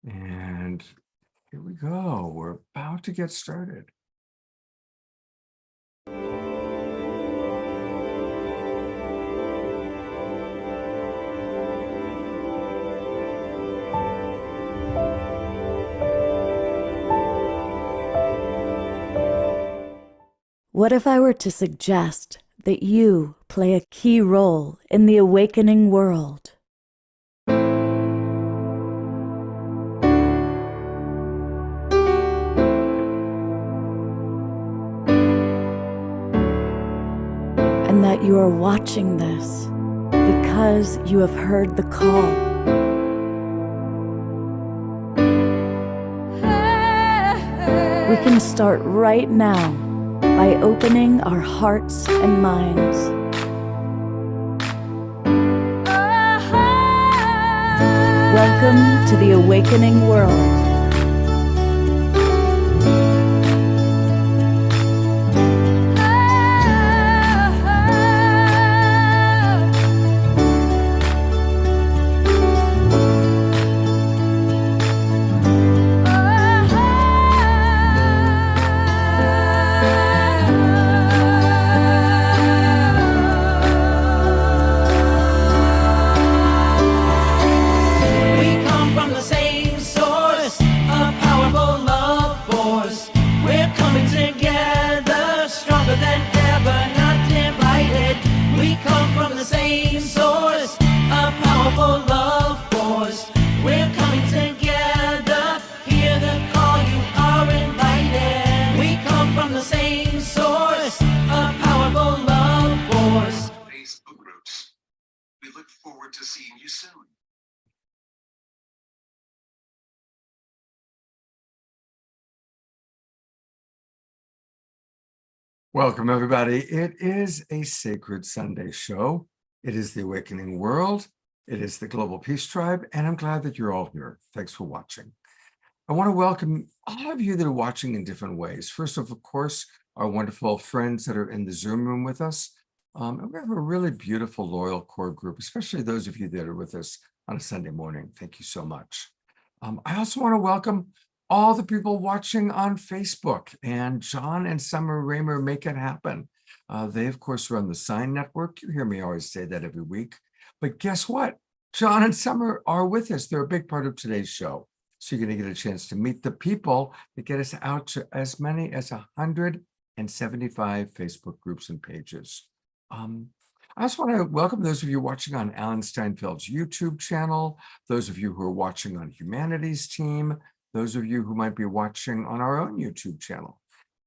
And here we go. We're about to get started. What if I were to suggest that you play a key role in the awakening world? And that you are watching this because you have heard the call. We can start right now by opening our hearts and minds. Welcome to the awakening world. Welcome, everybody. It is a Sacred Sunday show. It is the Awakening World. It is the Global Peace Tribe, and I'm glad that you're all here. Thanks for watching. I want to welcome all of you that are watching in different ways. First of course, our wonderful friends that are in the Zoom room with us. And we have a really beautiful, loyal core group, especially those of you that are with us on a Sunday morning. Thank you so much. I also want to welcome all the people watching on Facebook, and John and Summer Raymer make it happen. They, of course, run the Sign Network. You hear me always say that every week. But guess what? John and Summer are with us. They're a big part of today's show. So you're going to get a chance to meet the people that get us out to as many as 175 Facebook groups and pages. I also want to welcome those of you watching on Alan Steinfeld's YouTube channel, those of you who are watching on Humanities Team, those of you who might be watching on our own YouTube channel.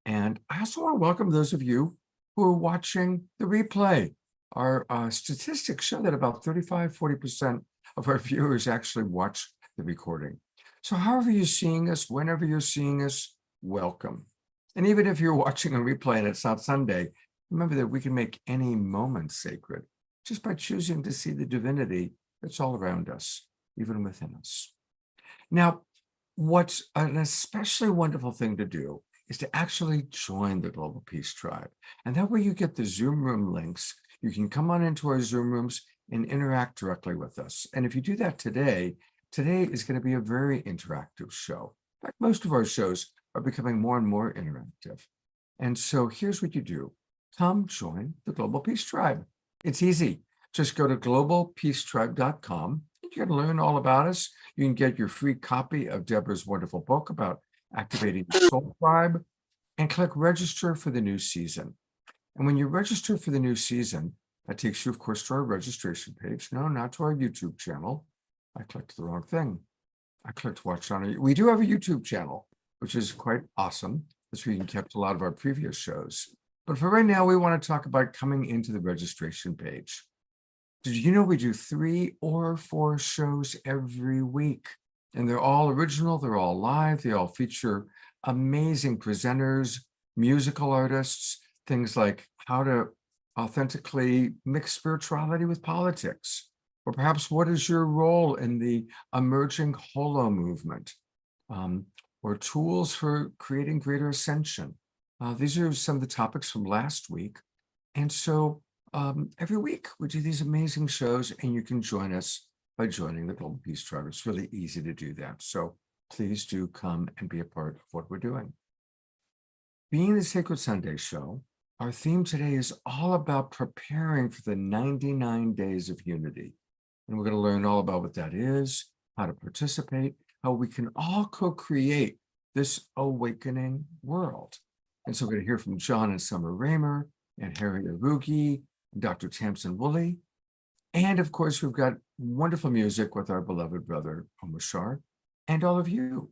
And I also want to welcome those of you who are watching the replay. Our statistics show that about 35–40% of our viewers actually watch the recording. So however you're seeing us, whenever you're seeing us, welcome. And even if you're watching a replay and it's not Sunday, remember that we can make any moment sacred just by choosing to see the divinity that's all around us, even within us. Now, what's an especially wonderful thing to do is to actually join the Global Peace Tribe. And that way you get the Zoom room links. You can come on into our Zoom rooms and interact directly with us. And if you do that today is going to be a very interactive show. In fact, most of our shows are becoming more and more interactive. And so here's what you do. Come join the Global Peace Tribe. It's easy. Just go to globalpeacetribe.com. You can learn all about us. You can get your free copy of Deborah's wonderful book about activating the soul tribe and click register for the new season. And when you register for the new season, that takes you, of course, to our registration page. No, not to our YouTube channel. I clicked the wrong thing. I clicked watch on it. We do have a YouTube channel, which is quite awesome. That's where you can catch a lot of our previous shows. But for right now, we want to talk about coming into the registration page. Did you know we do 3 or 4 shows every week? And they're all original, they're all live, they all feature amazing presenters, musical artists, things like how to authentically mix spirituality with politics, or perhaps what is your role in the emerging holo movement, or tools for creating greater ascension. These are some of the topics from last week. And so every week we do these amazing shows, and you can join us by joining the Global Peace Tribe. It's really easy to do that. So please do come and be a part of what we're doing. Being the Sacred Sunday Show, our theme today is all about preparing for the 99 days of unity. And we're going to learn all about what that is, how to participate, how we can all co-create this awakening world. And so we're going to hear from John and Summer Raymer and Harry Arugi, and Dr. Tamsin Woolley. And of course, we've got wonderful music with our beloved brother, Omar Shar, and all of you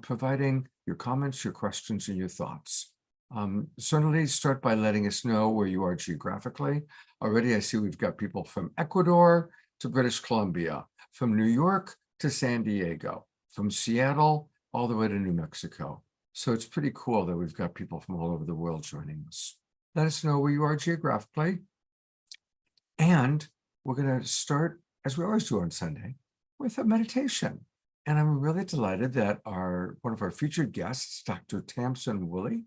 providing your comments, your questions, and your thoughts. Certainly start by letting us know where you are geographically. Already I see we've got people from Ecuador to British Columbia, from New York to San Diego, from Seattle all the way to New Mexico. So it's pretty cool that we've got people from all over the world joining us. Let us know where you are geographically. And we're going to start, as we always do on Sunday, with a meditation. And I'm really delighted that one of our featured guests, Dr. Tamsin Woolley,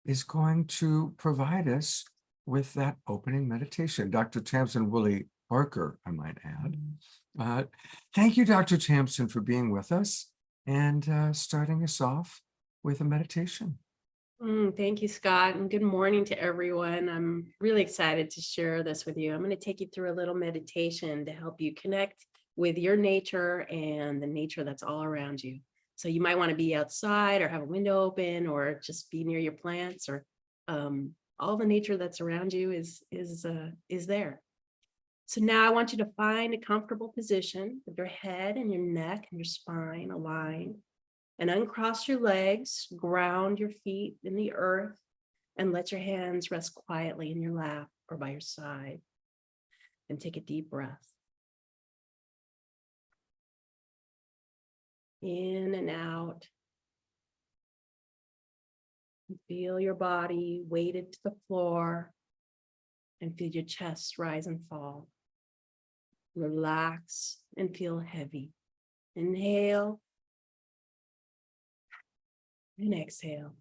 is going to provide us with that opening meditation. Dr. Tamsin Woolley Barker, I might add. Thank you, Dr. Tamsin, for being with us and starting us off with a meditation. Thank you, Scott, and good morning to everyone. I'm really excited to share this with you. I'm going to take you through a little meditation to help you connect with your nature and the nature that's all around you. So you might want to be outside or have a window open or just be near your plants, or all the nature that's around you is there. So now I want you to find a comfortable position with your head and your neck and your spine aligned, and uncross your legs, ground your feet in the earth, and let your hands rest quietly in your lap or by your side. And take a deep breath. In and out. Feel your body weighted to the floor, and feel your chest rise and fall. Relax and feel heavy. Inhale and exhale.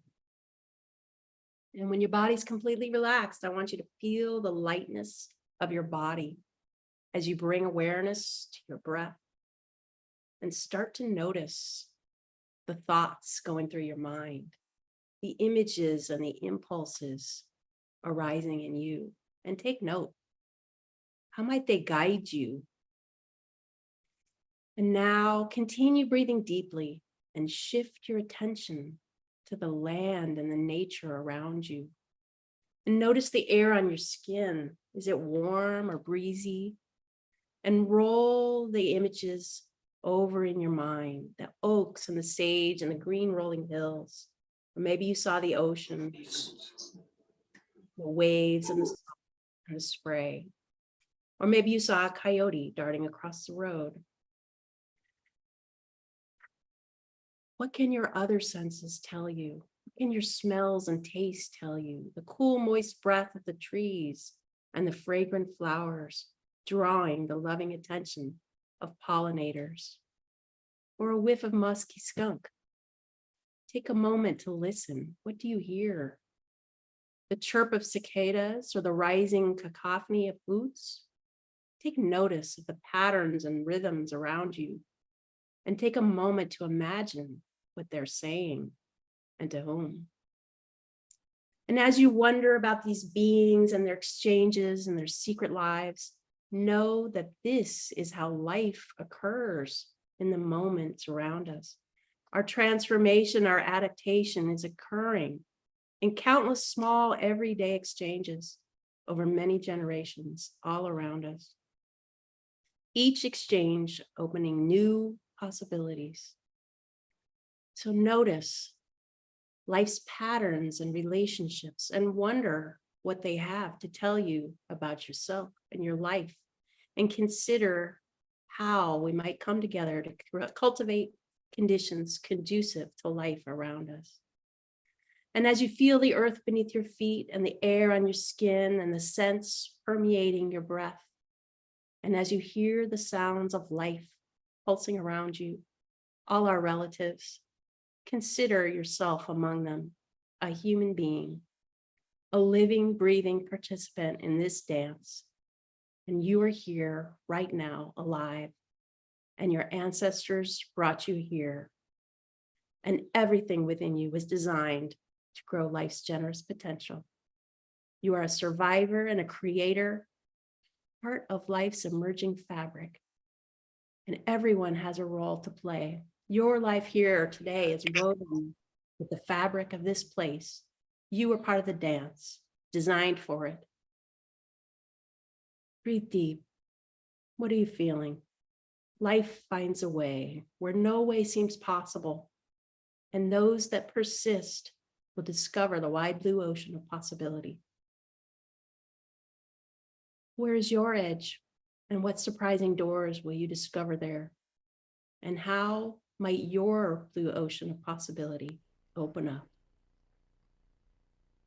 And when your body's completely relaxed, I want you to feel the lightness of your body as you bring awareness to your breath and start to notice the thoughts going through your mind, the images and the impulses arising in you, and take note. How might they guide you? And now continue breathing deeply and shift your attention to the land and the nature around you. And notice the air on your skin. Is it warm or breezy? And roll the images over in your mind, the oaks and the sage and the green rolling hills. Or maybe you saw the ocean, the waves and the spray. Or maybe you saw a coyote darting across the road. What can your other senses tell you? What can your smells and tastes tell you? The cool, moist breath of the trees and the fragrant flowers, drawing the loving attention of pollinators. Or a whiff of musky skunk. Take a moment to listen. What do you hear? The chirp of cicadas or the rising cacophony of flutes? Take notice of the patterns and rhythms around you, and take a moment to imagine what they're saying and to whom. And as you wonder about these beings and their exchanges and their secret lives, know that this is how life occurs in the moments around us. Our transformation, our adaptation is occurring in countless small everyday exchanges over many generations all around us. Each exchange opening new possibilities. So notice life's patterns and relationships and wonder what they have to tell you about yourself and your life, and consider how we might come together to cultivate conditions conducive to life around us. And as you feel the earth beneath your feet and the air on your skin and the scents permeating your breath, and as you hear the sounds of life pulsing around you, all our relatives, consider yourself among them, a human being, a living, breathing participant in this dance. And you are here right now, alive, and your ancestors brought you here and everything within you was designed to grow life's generous potential. You are a survivor and a creator, part of life's emerging fabric, and everyone has a role to play. Your life here today is woven with the fabric of this place. You are part of the dance, designed for it. Breathe deep. What are you feeling? Life finds a way where no way seems possible, and those that persist will discover the wide blue ocean of possibility. Where is your edge, and what surprising doors will you discover there? And how might your blue ocean of possibility open up?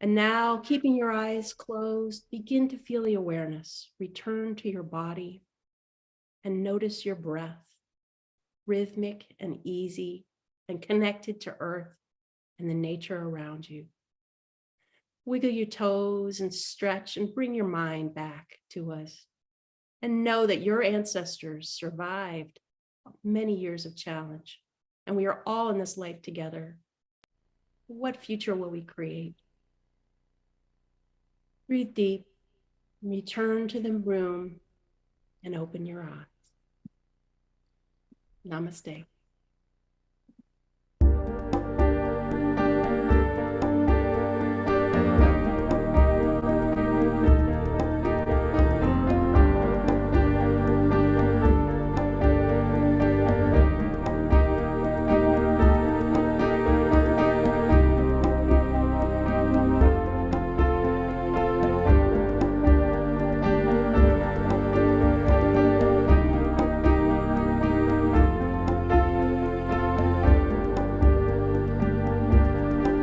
And now, keeping your eyes closed, begin to feel the awareness. Return to your body and notice your breath, rhythmic and easy and connected to earth and the nature around you. Wiggle your toes and stretch and bring your mind back to us. And know that your ancestors survived many years of challenge, and we are all in this life together. What future will we create? Breathe deep, return to the room, and open your eyes. Namaste.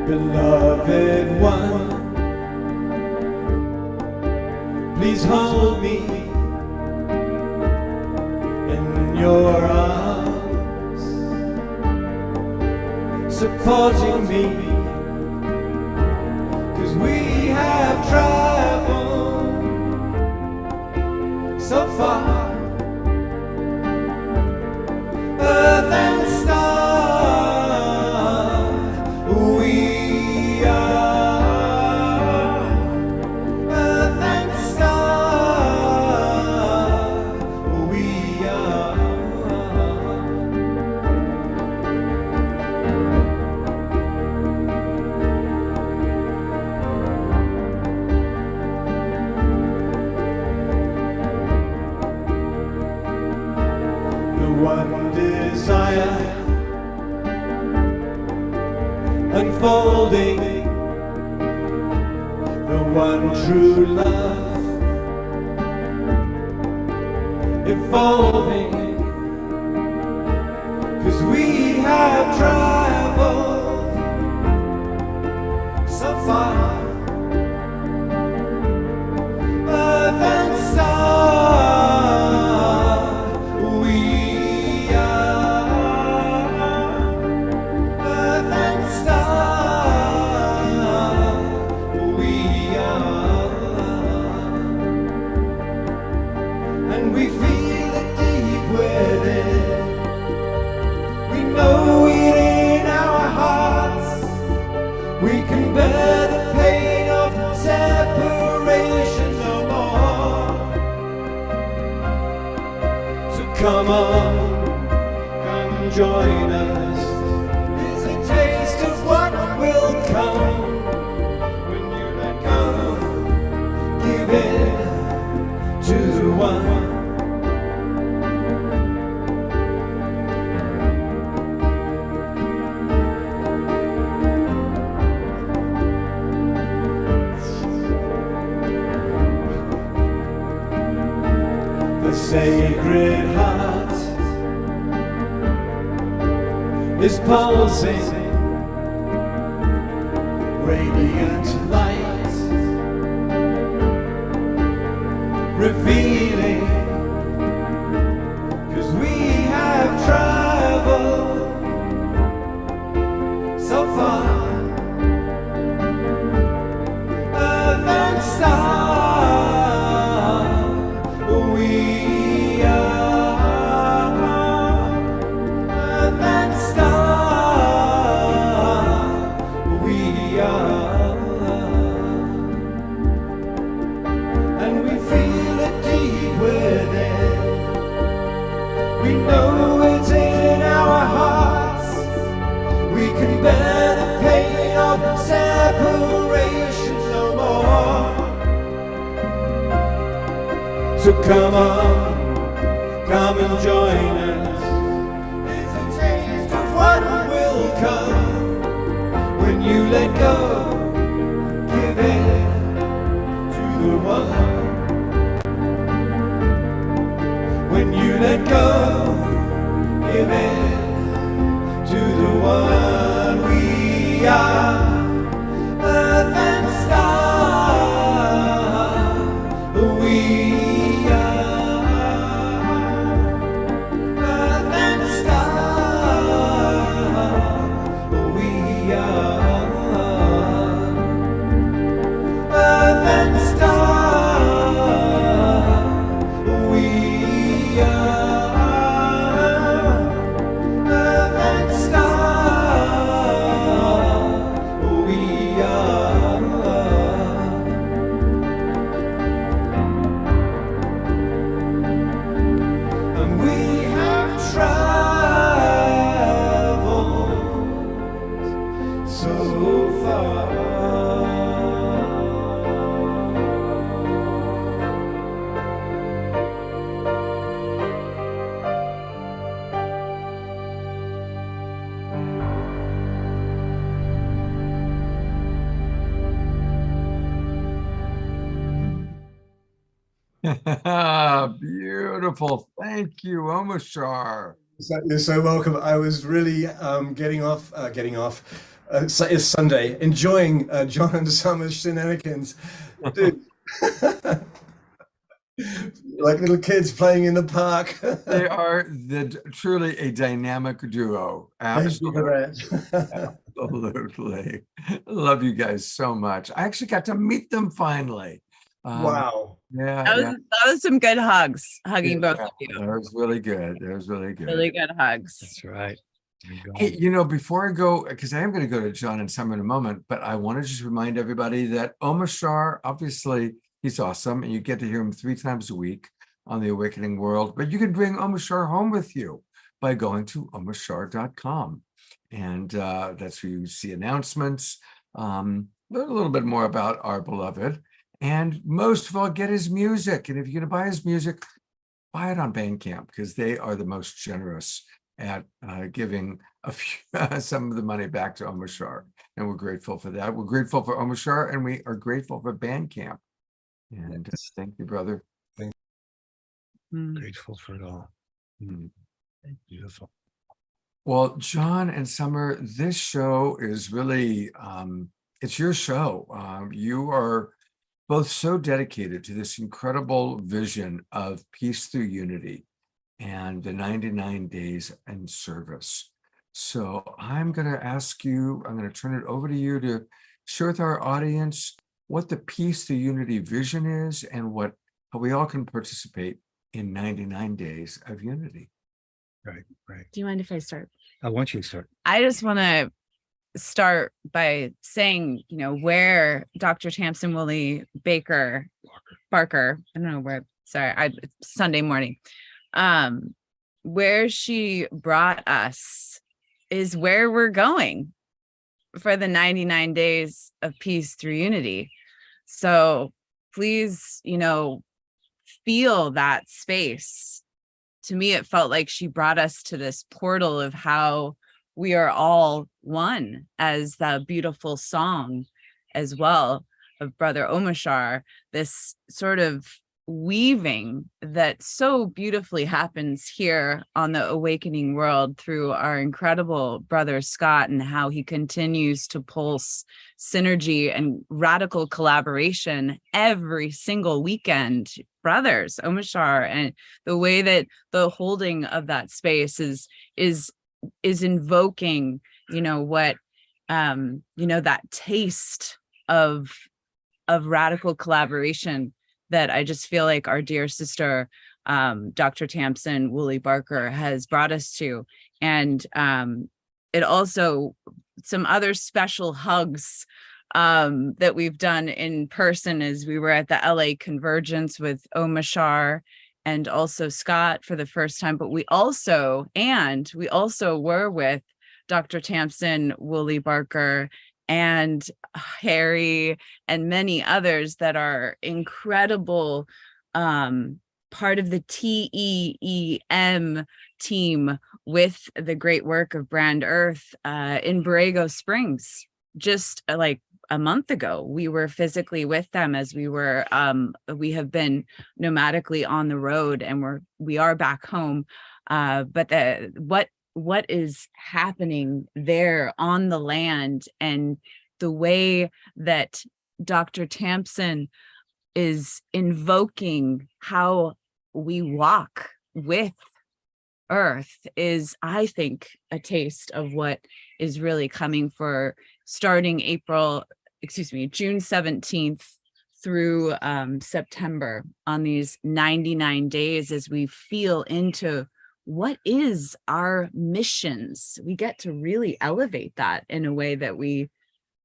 Beloved one, please hold me in your arms, supporting me, 'cause we have traveled so far, earth and stars. One desire unfolding, the one true love evolving, 'cause we have traveled so far, earth and stars. And we feel it deep within. We know it in our hearts. We can bear the pain of separation no more. So come on, come join us. It's a taste of what will come when you let go. Give in to the one. The Sacred Heart is pulsing, radiant light, revealing, 'cause we have traveled so far, earth and stars. We are earth and stars. come on, come and join us. There's a taste of what will come when you let go. Give it to the one. When you let go, give it to the one. We are earth and star. We are earth and star. We are earth and star. We are earth and star. We are. And we have traveled so far. Beautiful. Thank you, Omashar. You're so welcome. I was really getting off. It's Sunday, enjoying John and Summer's shenanigans, dude. Like little kids playing in the park. They are truly a dynamic duo. Thank you for that. Absolutely. Love you guys so much. I actually got to meet them finally. Wow. Yeah. That was some good hugs, hugging both of you. That was really good. That was really good. Really good hugs. That's right. Hey, before I go, because I am going to go to John and Summer in a moment, but I want to just remind everybody that Omashar, obviously, he's awesome, and you get to hear him 3 times a week on the Awakening World. But you can bring Omashar home with you by going to omashar.com, and that's where you see announcements, learn a little bit more about our beloved, and most of all, get his music. And if you're going to buy his music, buy it on Bandcamp, because they are the most generous at giving some of the money back to Omashar, and we're grateful for that. We're grateful for Omashar, and we are grateful for Bandcamp. And thank you, brother. Grateful for it all. Beautiful. Well, John and Summer, this show is really, it's your show. You are both so dedicated to this incredible vision of peace through unity and the 99 days in service. So I'm going to ask you, I'm going to turn it over to you to share with our audience what the peace through unity vision is and how we all can participate in 99 days of unity. Right. Do you mind if I start? I want you to start. I just want to start by saying, where Dr. Tamsin Woolley Barker, I don't know where, sorry, it's Sunday morning. Where she brought us is where we're going for the 99 days of peace through unity. So please, feel that space. To me, it felt like she brought us to this portal of how we are all one, as the beautiful song as well of Brother Omashar, this sort of weaving that so beautifully happens here on the Awakening World through our incredible brother Scott, and how he continues to pulse synergy and radical collaboration every single weekend. Brothers Omashar, and the way that the holding of that space is invoking, what that taste of radical collaboration that I just feel like our dear sister, Dr. Tamsin Woolley Barker, has brought us to. And it also, some other special hugs that we've done in person, as we were at the LA Convergence with Omashar and also Scott for the first time. But we also were with Dr. Tamsin Woolley Barker and Harry and many others that are incredible part of the TEEM team with the great work of Brand Earth in Borrego Springs. Just like a month ago, we were physically with them as we have been nomadically on the road, and we are back home. But what is happening there on the land, and the way that Dr. Tamsen is invoking how we walk with Earth is, I think, a taste of what is really coming for starting June 17th through September, on these 99 days, as we feel into what is our missions. We get to really elevate that in a way that we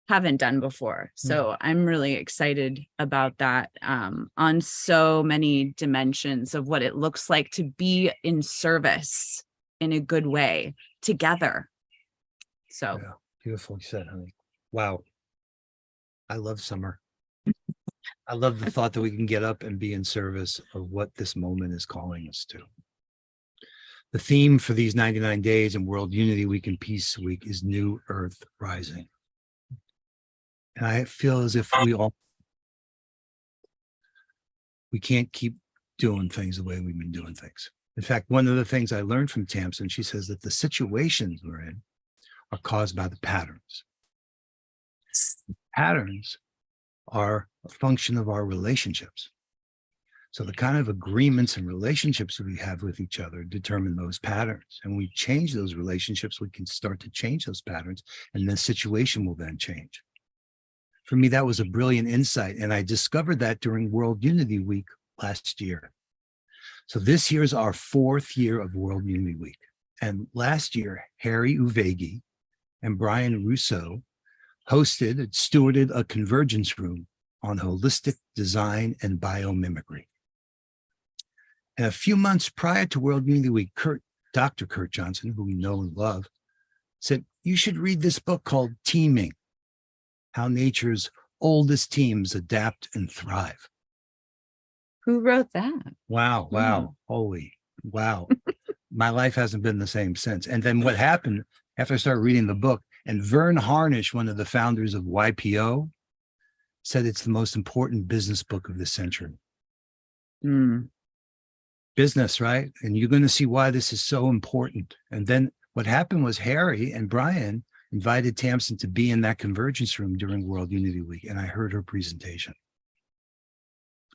haven't done before. So I'm really excited about that on so many dimensions of what it looks like to be in service in a good way together. So Yeah, beautiful said, honey. Wow. I love summer. I love the thought that we can get up and be in service of what this moment is calling us to. The theme for these 99 days and World Unity Week and Peace Week is New Earth Rising. And I feel as if we can't keep doing things the way we've been doing things. In fact, one of the things I learned from Tamsen, she says that the situations we're in are caused by the patterns. Patterns are a function of our relationships. So the kind of agreements and relationships that we have with each other determine those patterns. And when we change those relationships, we can start to change those patterns, and the situation will then change. For me, that was a brilliant insight. And I discovered that during World Unity Week last year. So this year is our 4th year of World Unity Week. And last year, Harry Uvegi and Brian Russo hosted and stewarded a convergence room on holistic design and biomimicry. And a few months prior to World Unity Week, Dr. Kurt Johnson, who we know and love, said, you should read this book called Teaming: How Nature's Oldest Teams Adapt and Thrive. who wrote that? Wow. Holy, wow. My life hasn't been the same since. And then what happened after I started reading the book, and Vern Harnish, one of the founders of YPO, said it's the most important business book of the century. Business, right? And you're going to see why this is so important. And then what happened was Harry and Brian invited Tamsen to be in that convergence room during World Unity Week, and I heard her presentation.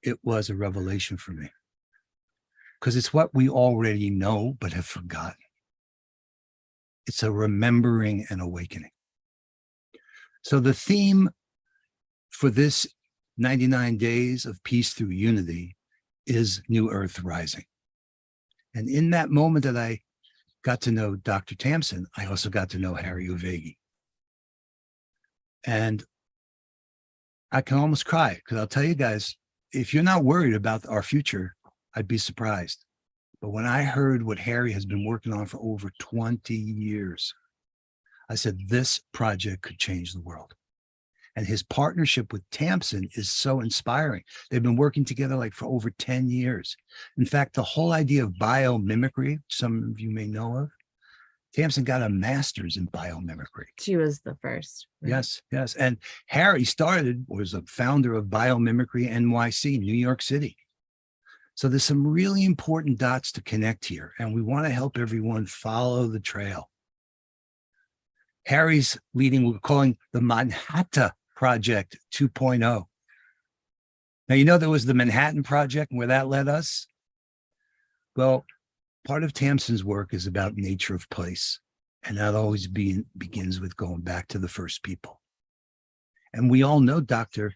It was a revelation for me, because it's what we already know but have forgotten. It's a remembering and awakening. So the theme for this 99 days of peace through unity is New Earth Rising. And in that moment that I got to know Dr. Tamsen, I also got to know Harry Uvegi. And I can almost cry, because I'll tell you guys, if you're not worried about our future, I'd be surprised. But when I heard what Harry has been working on for over 20 years, I said, this project could change the world. And his partnership with Tamsen is so inspiring. They've been working together like for over 10 years. In fact, the whole idea of biomimicry, some of you may know of, Tamsen got a master's in biomimicry. She was the first. Yes. And Harry was a founder of Biomimicry NYC, New York City. So there's some really important dots to connect here, and we want to help everyone follow the trail. Harry's leading, we're calling the Manhattan Project 2.0. Now, you know, there was the Manhattan Project and where that led us. Well, part of Tamsen's work is about nature of place. And that always begins with going back to the first people. And we all know Dr.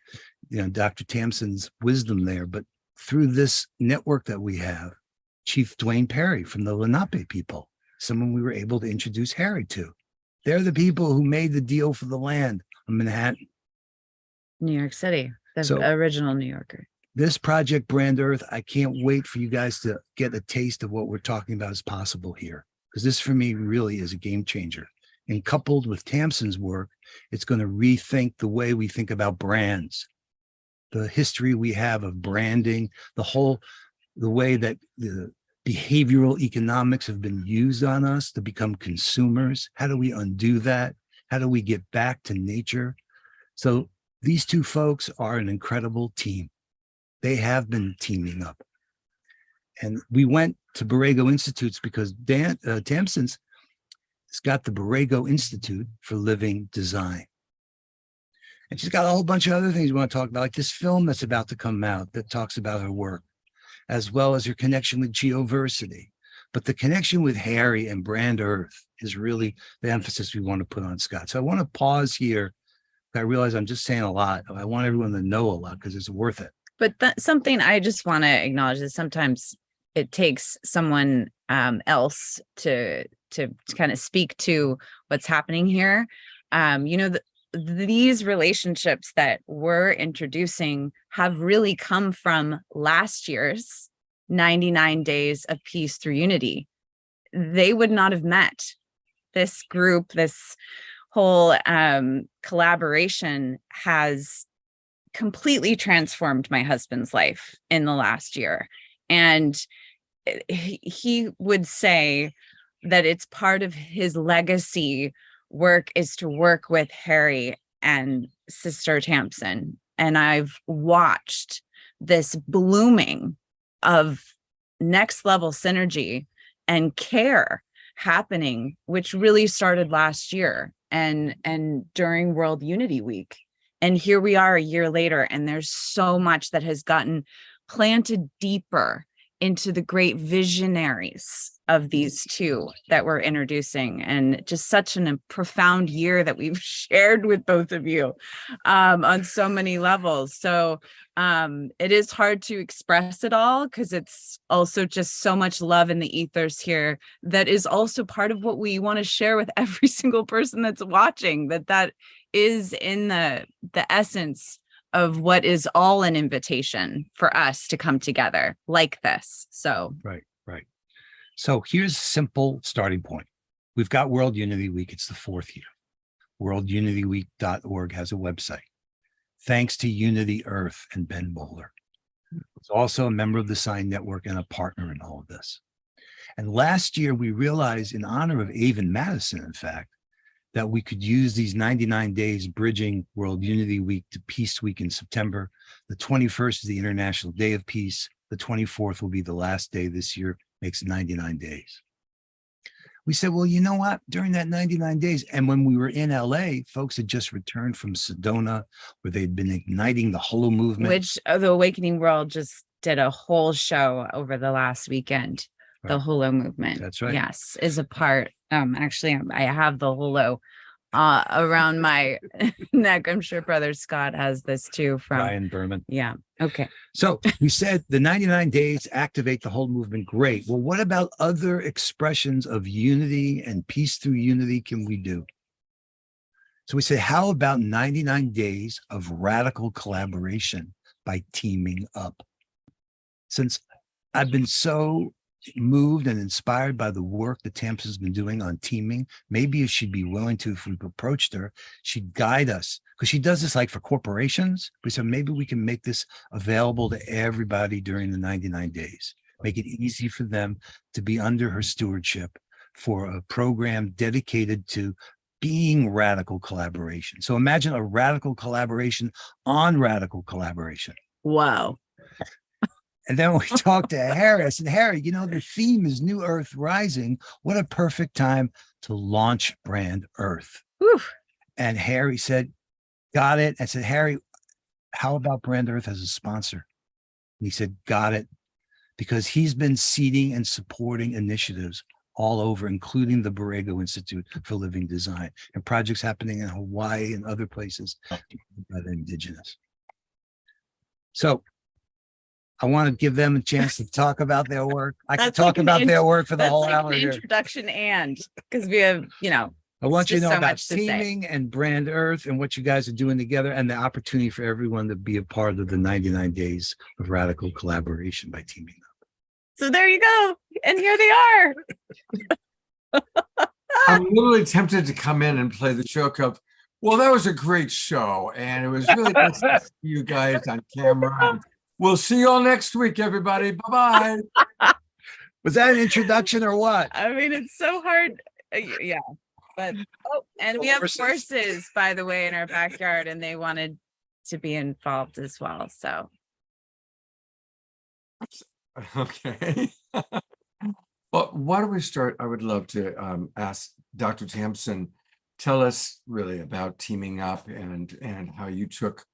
Tamsen's wisdom there, but through this network that we have, Chief Dwayne Perry from the Lenape people, someone we were able to introduce Harry to. They're the people who made the deal for the land of Manhattan. New York City, the So- original New Yorker. This project, Brand Earth, I can't wait for you guys to get a taste of what we're talking about is possible here, because this for me really is a game changer. And coupled with Tamsen's work, it's going to rethink the way we think about brands, the history we have of branding, the whole the way that the behavioral economics have been used on us to become consumers. How do we undo that? How do we get back to nature? So these two folks are an incredible team. They have been teaming up. And we went to Borrego Institutes because Tamsin's got the Borrego Institute for Living Design. And she's got a whole bunch of other things we want to talk about, like this film that's about to come out that talks about her work, as well as her connection with Geoversity. But the connection with Harry and Brand Earth is really the emphasis we want to put on Scott. So I want to pause here. I realize I'm just saying a lot. I want everyone to know a lot because it's worth it. But something I just want to acknowledge is sometimes it takes someone else to kind of speak to what's happening here. These relationships that we're introducing have really come from last year's 99 Days of Peace Through Unity. They would not have met. This group, this whole collaboration has completely transformed my husband's life in the last year. And he would say that it's part of his legacy work is to work with Harry and Sister Tamsin. And I've watched this blooming of next level synergy and care happening, which really started last year and during World Unity Week. And here we are a year later, and there's so much that has gotten planted deeper into the great visionaries of these two that we're introducing, and just such a profound year that we've shared with both of you on so many levels. So it is hard to express it all because it's also just so much love in the ethers here that is also part of what we want to share with every single person that's watching, that is in the essence of what is all an invitation for us to come together like this. So Right. So here's a simple starting point. We've got World Unity Week. It's the 4th year. WorldUnityWeek.org has a website. Thanks to Unity Earth and Ben Bowler. He's also a member of the Sign Network and a partner in all of this. And last year, we realized, in honor of Avon Madison, in fact, that we could use these 99 days bridging World Unity Week to Peace Week in September. The 21st is the International Day of Peace. The 24th will be the last day this year, makes 99 days. We said, well, you know what? During that 99 days, and when we were in LA, folks had just returned from Sedona, where they'd been igniting the Holo movement. which the Awakening World just did a whole show over the last weekend. The Right. Holo movement. That's right. Yes, is a part. Actually, I have the Holo around my neck. I'm sure Brother Scott has this too from. Ryan Berman. Yeah. Okay. So we said the 99 days activate the whole movement. Great. Well, what about other expressions of unity and peace through unity can we do? So we said, how about 99 days of radical collaboration by teaming up? Since I've been so moved and inspired by the work that Tamsin's been doing on teaming, maybe if she'd be willing to, if we approached her, she'd guide us, because she does this like for corporations. We said, maybe we can make this available to everybody during the 99 days, make it easy for them to be under her stewardship for a program dedicated to being radical collaboration. So imagine a radical collaboration on radical collaboration. Wow. And then we talked to Harry. I said, Harry, you know, the theme is New Earth Rising. What a perfect time to launch Brand Earth. Whew. And Harry said, got it. I said, Harry, how about Brand Earth as a sponsor? And he said, got it. Because he's been seeding and supporting initiatives all over, including the Borrego Institute for Living Design and projects happening in Hawaii and other places by the indigenous. So I want to give them a chance to talk about their work. I can That's talk like an about their work for the That's whole like hour an here. introduction, and because we have, I want you to just know so about much to say. teaming and Brand Earth and what you guys are doing together, and the opportunity for everyone to be a part of the 99 days of radical collaboration by teaming up. so there you go. And here they are. I'm literally tempted to come in and play the joke of, well, that was a great show. And it was really nice to see you guys on camera. And We'll see you all next week, everybody. Bye-bye. Was that an introduction or what? I mean, it's so hard. Yeah. But and we have Horses. horses, by the way, in our backyard, and they wanted to be involved as well. So Okay. Well, why don't we start? I would love to ask Dr. Tamsin, tell us really about teaming up and how you took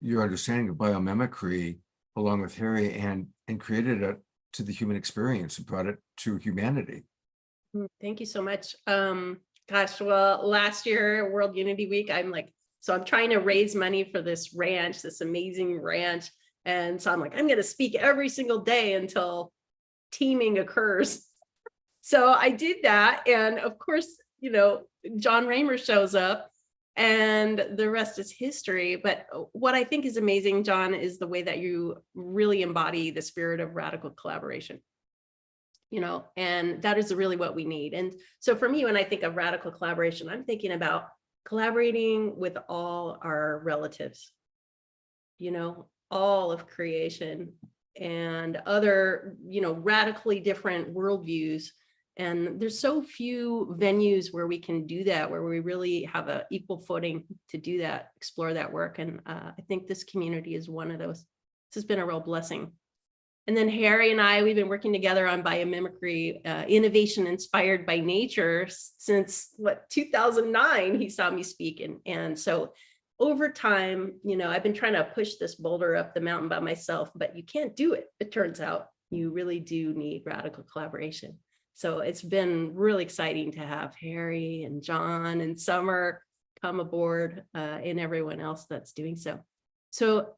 your understanding of biomimicry along with Harry and created it to the human experience and brought it to humanity. Thank you so much. Gosh, well, last year, World Unity Week, I'm trying to raise money for this ranch, this amazing ranch. And so I'm like, I'm going to speak every single day until teaming occurs. So I did that. And of course, John Raymer shows up and the rest is history. But what I think is amazing, John, is the way that you really embody the spirit of radical collaboration. And that is really what we need. And so for me, when I think of radical collaboration, I'm thinking about collaborating with all our relatives, all of creation and other, radically different worldviews. And there's so few venues where we can do that, where we really have an equal footing to do that, explore that work. And I think this community is one of those. This has been a real blessing. And then Harry and we've been working together on biomimicry, innovation inspired by nature since 2009, he saw me speak. And so over time, I've been trying to push this boulder up the mountain by myself, but you can't do it. It turns out you really do need radical collaboration. So it's been really exciting to have Harry and John and Summer come aboard and everyone else that's doing so. So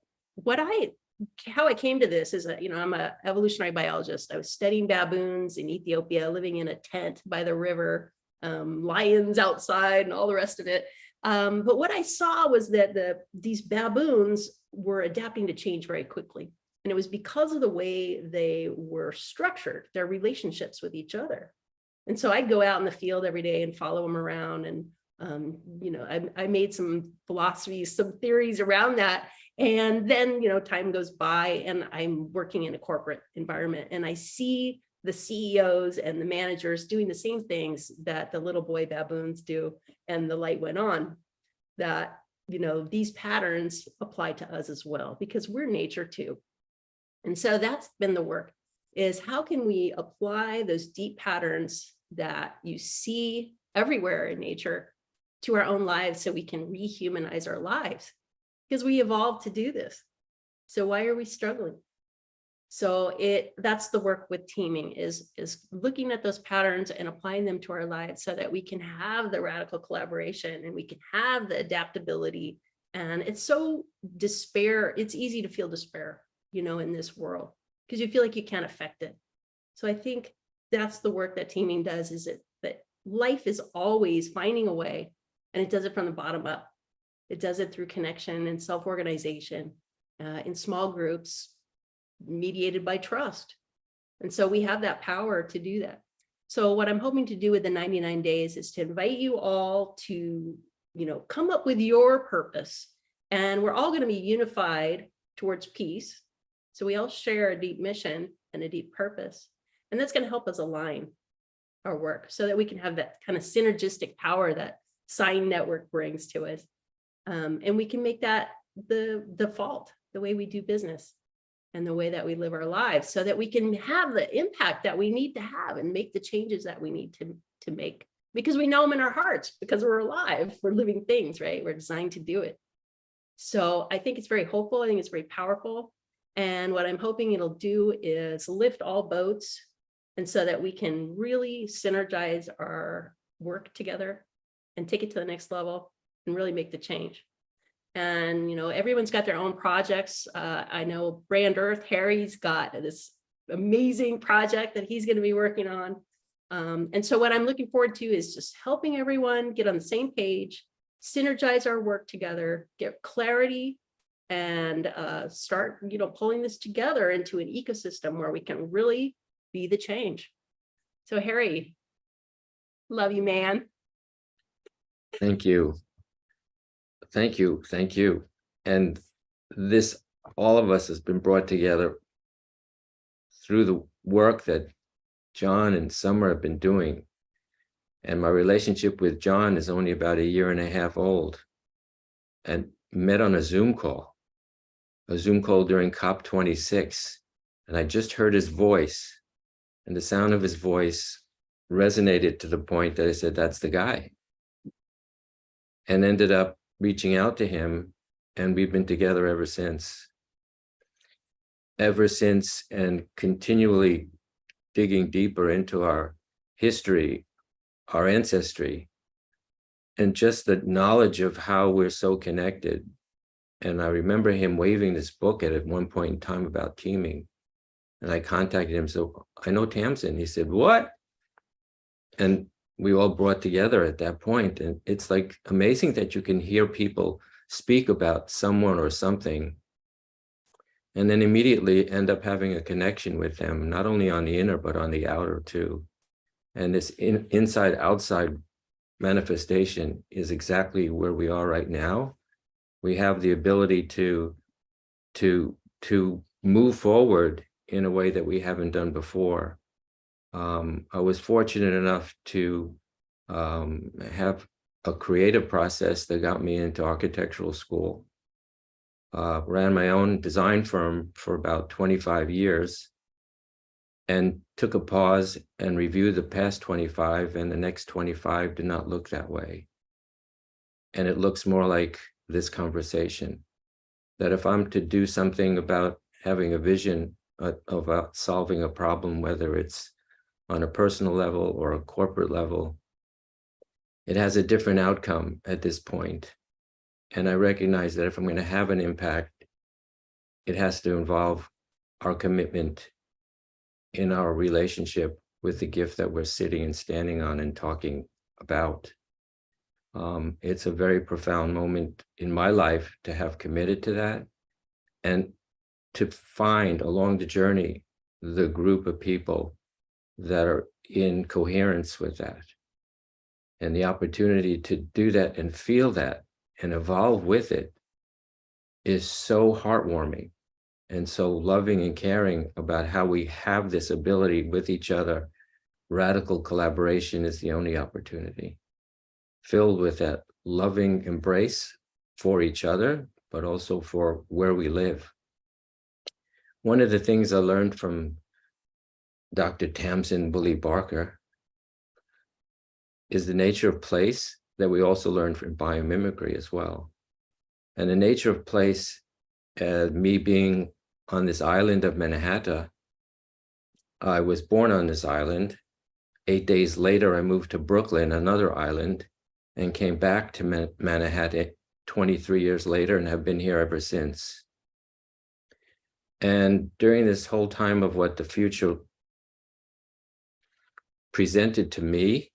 how I came to this is I'm an evolutionary biologist. I was studying baboons in Ethiopia, living in a tent by the river, lions outside and all the rest of it. But what I saw was that these baboons were adapting to change very quickly. And it was because of the way they were structured, their relationships with each other. And so I'd go out in the field every day and follow them around. And, I made some philosophies, some theories around that. And then, time goes by and I'm working in a corporate environment and I see the CEOs and the managers doing the same things that the little boy baboons do. And the light went on that, these patterns apply to us as well, because we're nature too. And so that's been the work, is how can we apply those deep patterns that you see everywhere in nature to our own lives so we can rehumanize our lives? Because we evolved to do this. So why are we struggling? So that's the work with teaming, is looking at those patterns and applying them to our lives so that we can have the radical collaboration and we can have the adaptability. And it's easy to feel despair, in this world, because you feel like you can't affect it. So I think that's the work that teaming does, is that life is always finding a way, and it does it from the bottom up. It does it through connection and self-organization in small groups, mediated by trust. And so we have that power to do that. So what I'm hoping to do with the 99 days is to invite you all to, come up with your purpose. And we're all going to be unified towards peace. So we all share a deep mission and a deep purpose. And that's going to help us align our work so that we can have that kind of synergistic power that Sign Network brings to us. And we can make that the default, the way we do business and the way that we live our lives, so that we can have the impact that we need to have and make the changes that we need to make, because we know them in our hearts, because we're alive, we're living things, right? We're designed to do it. So I think it's very hopeful. I think it's very powerful. And what I'm hoping it'll do is lift all boats, and so that we can really synergize our work together and take it to the next level and really make the change. And, everyone's got their own projects. I know Brand Earth, Harry's got this amazing project that he's going to be working on. And so what I'm looking forward to is just helping everyone get on the same page, synergize our work together, get clarity, and start, pulling this together into an ecosystem where we can really be the change. So Harry, love you, man. Thank you. Thank you. Thank you. And this all of us has been brought together through the work that John and Summer have been doing. And my relationship with John is only about 1.5 years old, and met on a Zoom call during COP26. And I just heard his voice, and the sound of his voice resonated to the point that I said, that's the guy. And ended up reaching out to him, and we've been together ever since. And continually digging deeper into our history, our ancestry, and just the knowledge of how we're so connected. And I remember him waving this book at one point in time about teaming. And I contacted him, so I know Tamsin. He said, what? And we all brought together at that point. And it's like amazing that you can hear people speak about someone or something, and then immediately end up having a connection with them, not only on the inner, but on the outer too. And this inside-outside manifestation is exactly where we are right now. We have the ability to move forward in a way that we haven't done before. I was fortunate enough to have a creative process that got me into architectural school. Ran my own design firm for about 25 years, and took a pause and reviewed the past 25, and the next 25 did not look that way. And it looks more like this conversation, that if I'm to do something about having a vision about solving a problem, whether it's on a personal level or a corporate level, it has a different outcome at this point. And I recognize that if I'm going to have an impact, it has to involve our commitment in our relationship with the gift that we're sitting and standing on and talking about. It's a very profound moment in my life to have committed to that, and to find along the journey the group of people that are in coherence with that. And the opportunity to do that and feel that and evolve with it is so heartwarming and so loving and caring about how we have this ability with each other. Radical collaboration is the only opportunity, filled with that loving embrace for each other, but also for where we live. One of the things I learned from Dr. Tamsin Bully Barker is the nature of place that we also learned from biomimicry as well. And the nature of place, me being on this island of Manhattan, I was born on this island. 8 days later, I moved to Brooklyn, another island, and came back to Manhattan 23 years later and have been here ever since. And during this whole time of what the future presented to me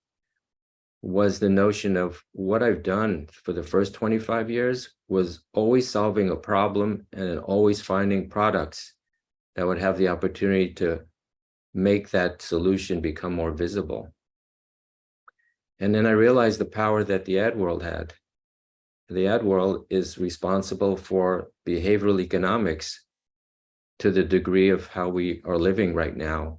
was the notion of what I've done for the first 25 years was always solving a problem and always finding products that would have the opportunity to make that solution become more visible. And then I realized the power that the ad world had. The ad world is responsible for behavioral economics to the degree of how we are living right now.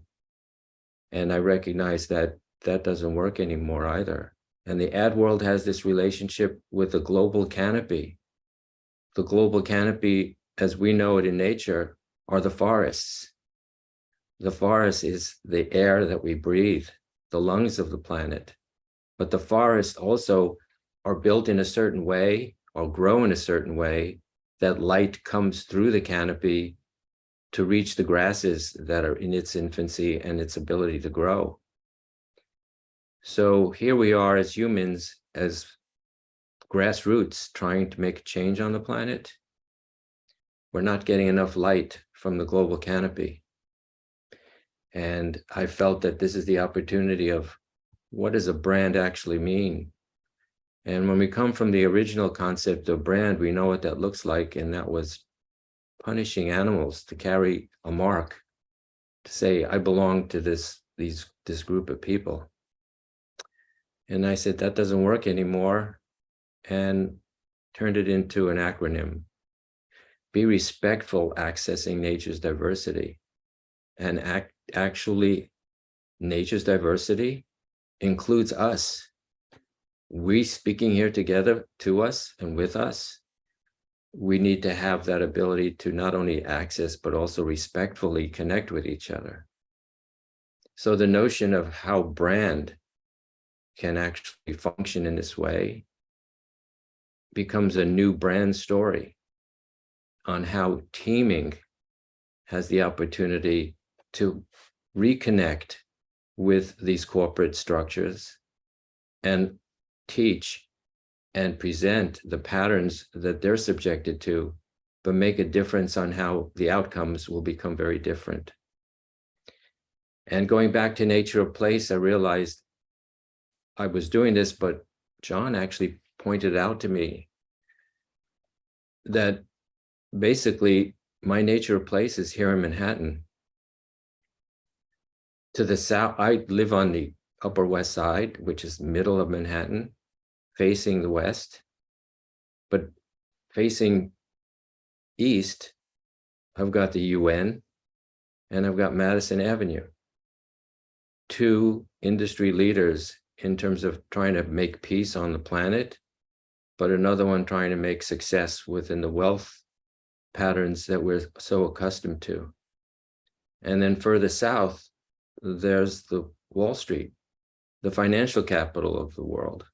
And I recognize that that doesn't work anymore either. And the ad world has this relationship with the global canopy. The global canopy, as we know it in nature, are the forests. The forest is the air that we breathe, the lungs of the planet. But the forests also are built in a certain way or grow in a certain way that light comes through the canopy to reach the grasses that are in its infancy and its ability to grow. So here we are as humans, as grassroots, trying to make a change on the planet. We're not getting enough light from the global canopy. And I felt that this is the opportunity of what does a brand actually mean? And when we come from the original concept of brand, we know what that looks like. And that was punishing animals to carry a mark, to say, I belong to this group of people. And I said, that doesn't work anymore, and turned it into an acronym. be respectful accessing nature's diversity. And actually, nature's diversity includes us. We speaking here together to us and with us, we need to have that ability to not only access, but also respectfully connect with each other. So the notion of how brand can actually function in this way becomes a new brand story on how teaming has the opportunity to reconnect with these corporate structures and teach and present the patterns that they're subjected to, but make a difference on how the outcomes will become very different. And going back to nature of place, I realized I was doing this, but John actually pointed out to me that basically my nature of place is here in Manhattan. To the south, I live on the Upper West Side, which is middle of Manhattan, facing the west, but facing east, I've got the UN and I've got Madison Avenue. Two industry leaders in terms of trying to make peace on the planet, but another one trying to make success within the wealth patterns that we're so accustomed to. And then further south, there's the Wall Street, the financial capital of the world,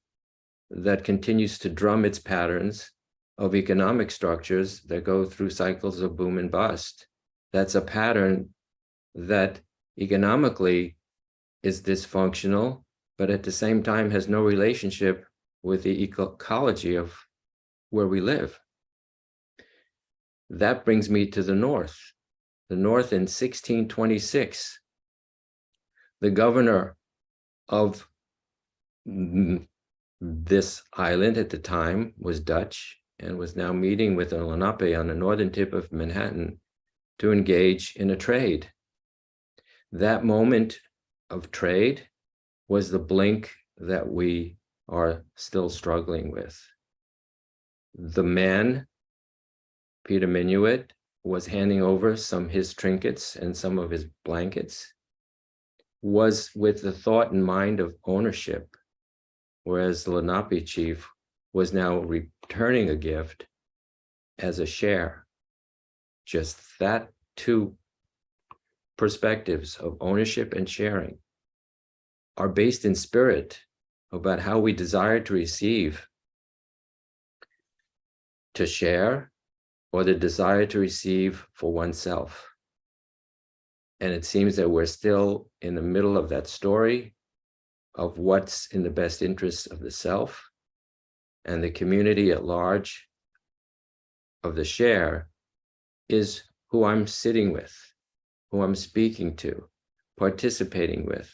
that continues to drum its patterns of economic structures that go through cycles of boom and bust. That's a pattern that economically is dysfunctional, but at the same time has no relationship with the ecology of where we live. That brings me to the North. The North in 1626, the governor of this island at the time was Dutch and was now meeting with the Lenape on the northern tip of Manhattan to engage in a trade. That moment of trade was the blink that we are still struggling with. The man, Peter Minuit, was handing over some of his trinkets and some of his blankets, was with the thought and mind of ownership, whereas the Lenape chief was now returning a gift as a share. Just that two perspectives of ownership and sharing are based in spirit about how we desire to receive, to share, or the desire to receive for oneself. And it seems that we're still in the middle of that story of what's in the best interest of the self, and the community at large of the share is who I'm sitting with, who I'm speaking to, participating with,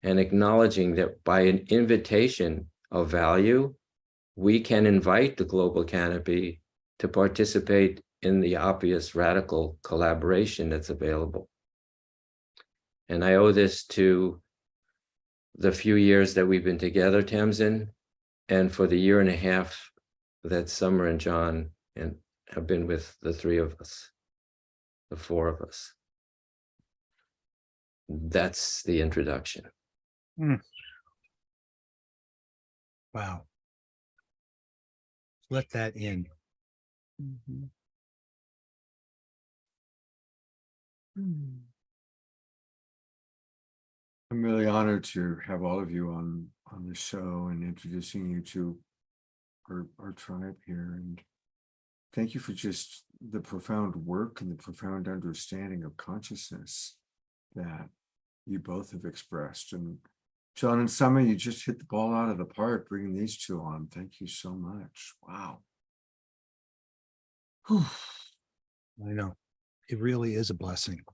and acknowledging that by an invitation of value, we can invite the global canopy to participate in the obvious radical collaboration that's available. And I owe this to the few years that we've been together, Tamsin, and for the year and a half that Summer and John and have been with the three of us, the four of us. That's the introduction. Wow. Let that in. Mhm. I'm really honored to have all of you on the show and introducing you to our tribe here. And thank you for just the profound work and the profound understanding of consciousness that you both have expressed. And John and Summer, you just hit the ball out of the park bringing these two on. Thank you so much. Wow. Whew. I know. It really is a blessing.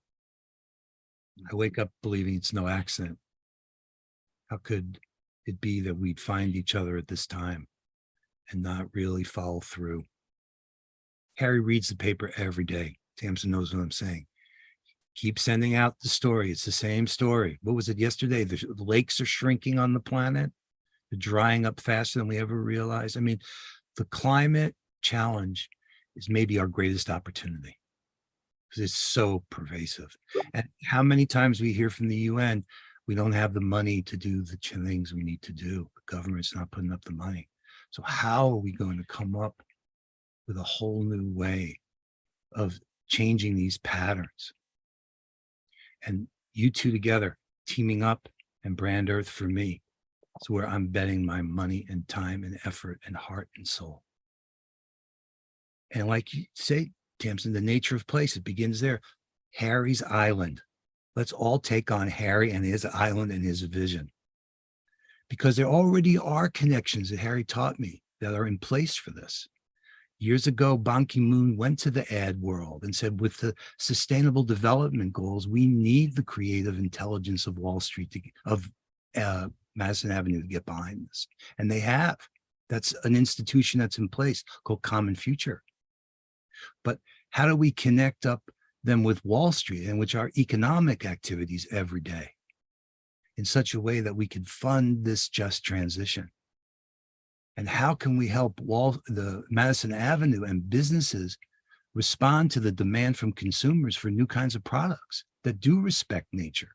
I wake up believing it's no accident. How could it be that we'd find each other at this time and not really follow through? Harry reads the paper every day. Tamsin knows what I'm saying. Keep sending out the story. It's the same story. What was it yesterday? The lakes are shrinking on the planet. They're drying up faster than we ever realized. I mean, the climate challenge is maybe our greatest opportunity because it's so pervasive. And how many times we hear from the UN, we don't have the money to do the things we need to do. The government's not putting up the money. So how are we going to come up with a whole new way of changing these patterns? And you two together, teaming up, and Brand Earth for me, is where I'm betting my money and time and effort and heart and soul. And like you say, Tamsin, the nature of place, it begins there. Harry's Island. Let's all take on Harry and his island and his vision. Because there already are connections that Harry taught me that are in place for this. Years ago, Ban Ki-moon went to the ad world and said, with the sustainable development goals, we need the creative intelligence of Wall Street, of Madison Avenue to get behind this. And they have. That's an institution that's in place called Common Future. But how do we connect up them with Wall Street, in which our economic activities every day, in such a way that we can fund this just transition? And how can we help the Madison Avenue and businesses respond to the demand from consumers for new kinds of products that do respect nature?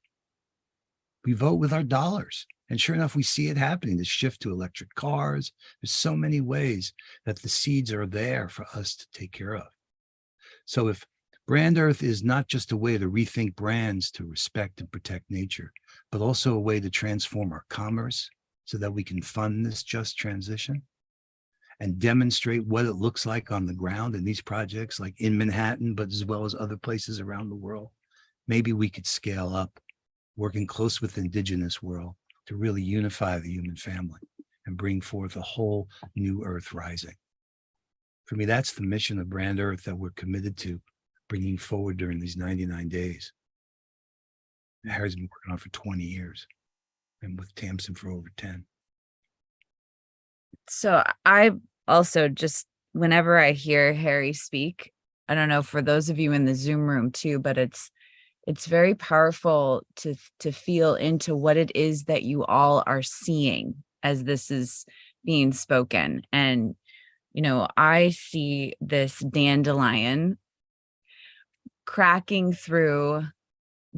We vote with our dollars. And sure enough, we see it happening, the shift to electric cars. There's so many ways that the seeds are there for us to take care of. So if Brand Earth is not just a way to rethink brands to respect and protect nature, but also a way to transform our commerce so that we can fund this just transition and demonstrate what it looks like on the ground in these projects, like in Manhattan, but as well as other places around the world, maybe we could scale up, working close with the indigenous world to really unify the human family and bring forth a whole new earth rising. For me, that's the mission of Brand Earth that we're committed to bringing forward during these 99 days. Harry's been working on for 20 years and with Tamsin for over 10. So I also just, whenever I hear Harry speak, I don't know for those of you in the Zoom room too, but it's very powerful to feel into what it is that you all are seeing as this is being spoken. And, you know, I see this dandelion cracking through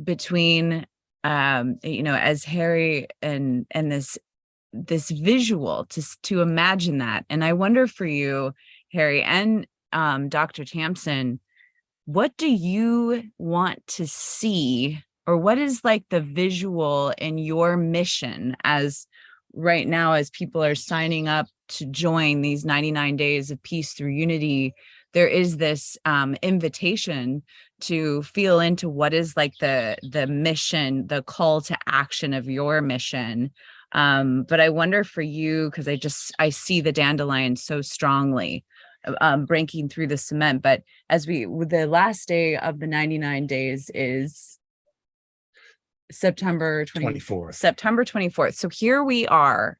between, you know, as Harry and this visual to imagine that. And I wonder for you, Harry and Dr. Tamsin, what do you want to see, or what is like the visual in your mission as right now, as people are signing up to join these 99 days of peace through unity? There is this invitation to feel into what is like the mission, the call to action of your mission. But I wonder for you, because I see the dandelion so strongly breaking through the cement. But the last day of the 99 days is September 24th. September 24th. So here we are.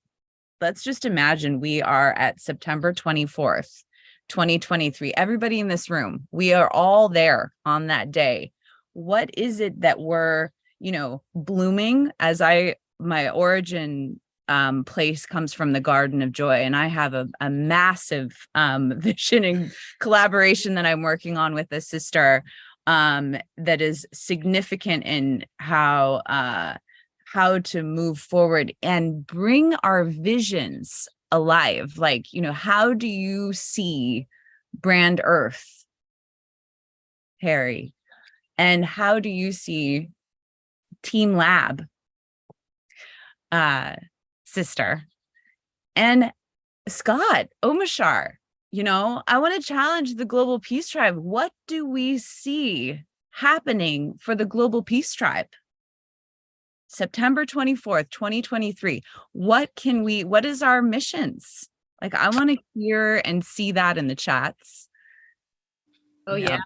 Let's just imagine we are at September 24th, 2023. Everybody in this room, we are all there on that day. What is it that we're, you know, blooming? My origin place comes from the Garden of Joy, and I have a massive vision and collaboration that I'm working on with a sister that is significant in how to move forward and bring our visions alive. Like, you know, how do you see Brand Earth, Harry? And how do you see Team Lab, sister? And Scott Omashar, you know, I want to challenge the Global Peace Tribe. What do we see happening for the Global Peace Tribe? September 24th, 2023. What is our missions? Like, I want to hear and see that in the chats. Oh, yeah.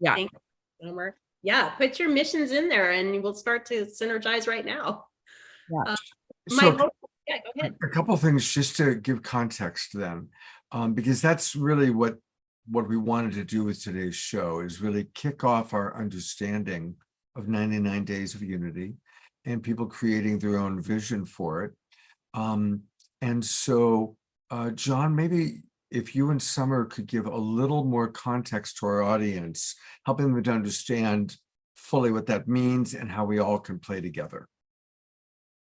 Yeah. Thank you, Summer. Yeah, put your missions in there and we'll start to synergize right now. Yeah. So Go ahead. a couple of things just to give context then, because that's really what we wanted to do with today's show, is really kick off our understanding of 99 Days of Unity and people creating their own vision for it. And so, John, maybe if you and Summer could give a little more context to our audience, helping them to understand fully what that means and how we all can play together.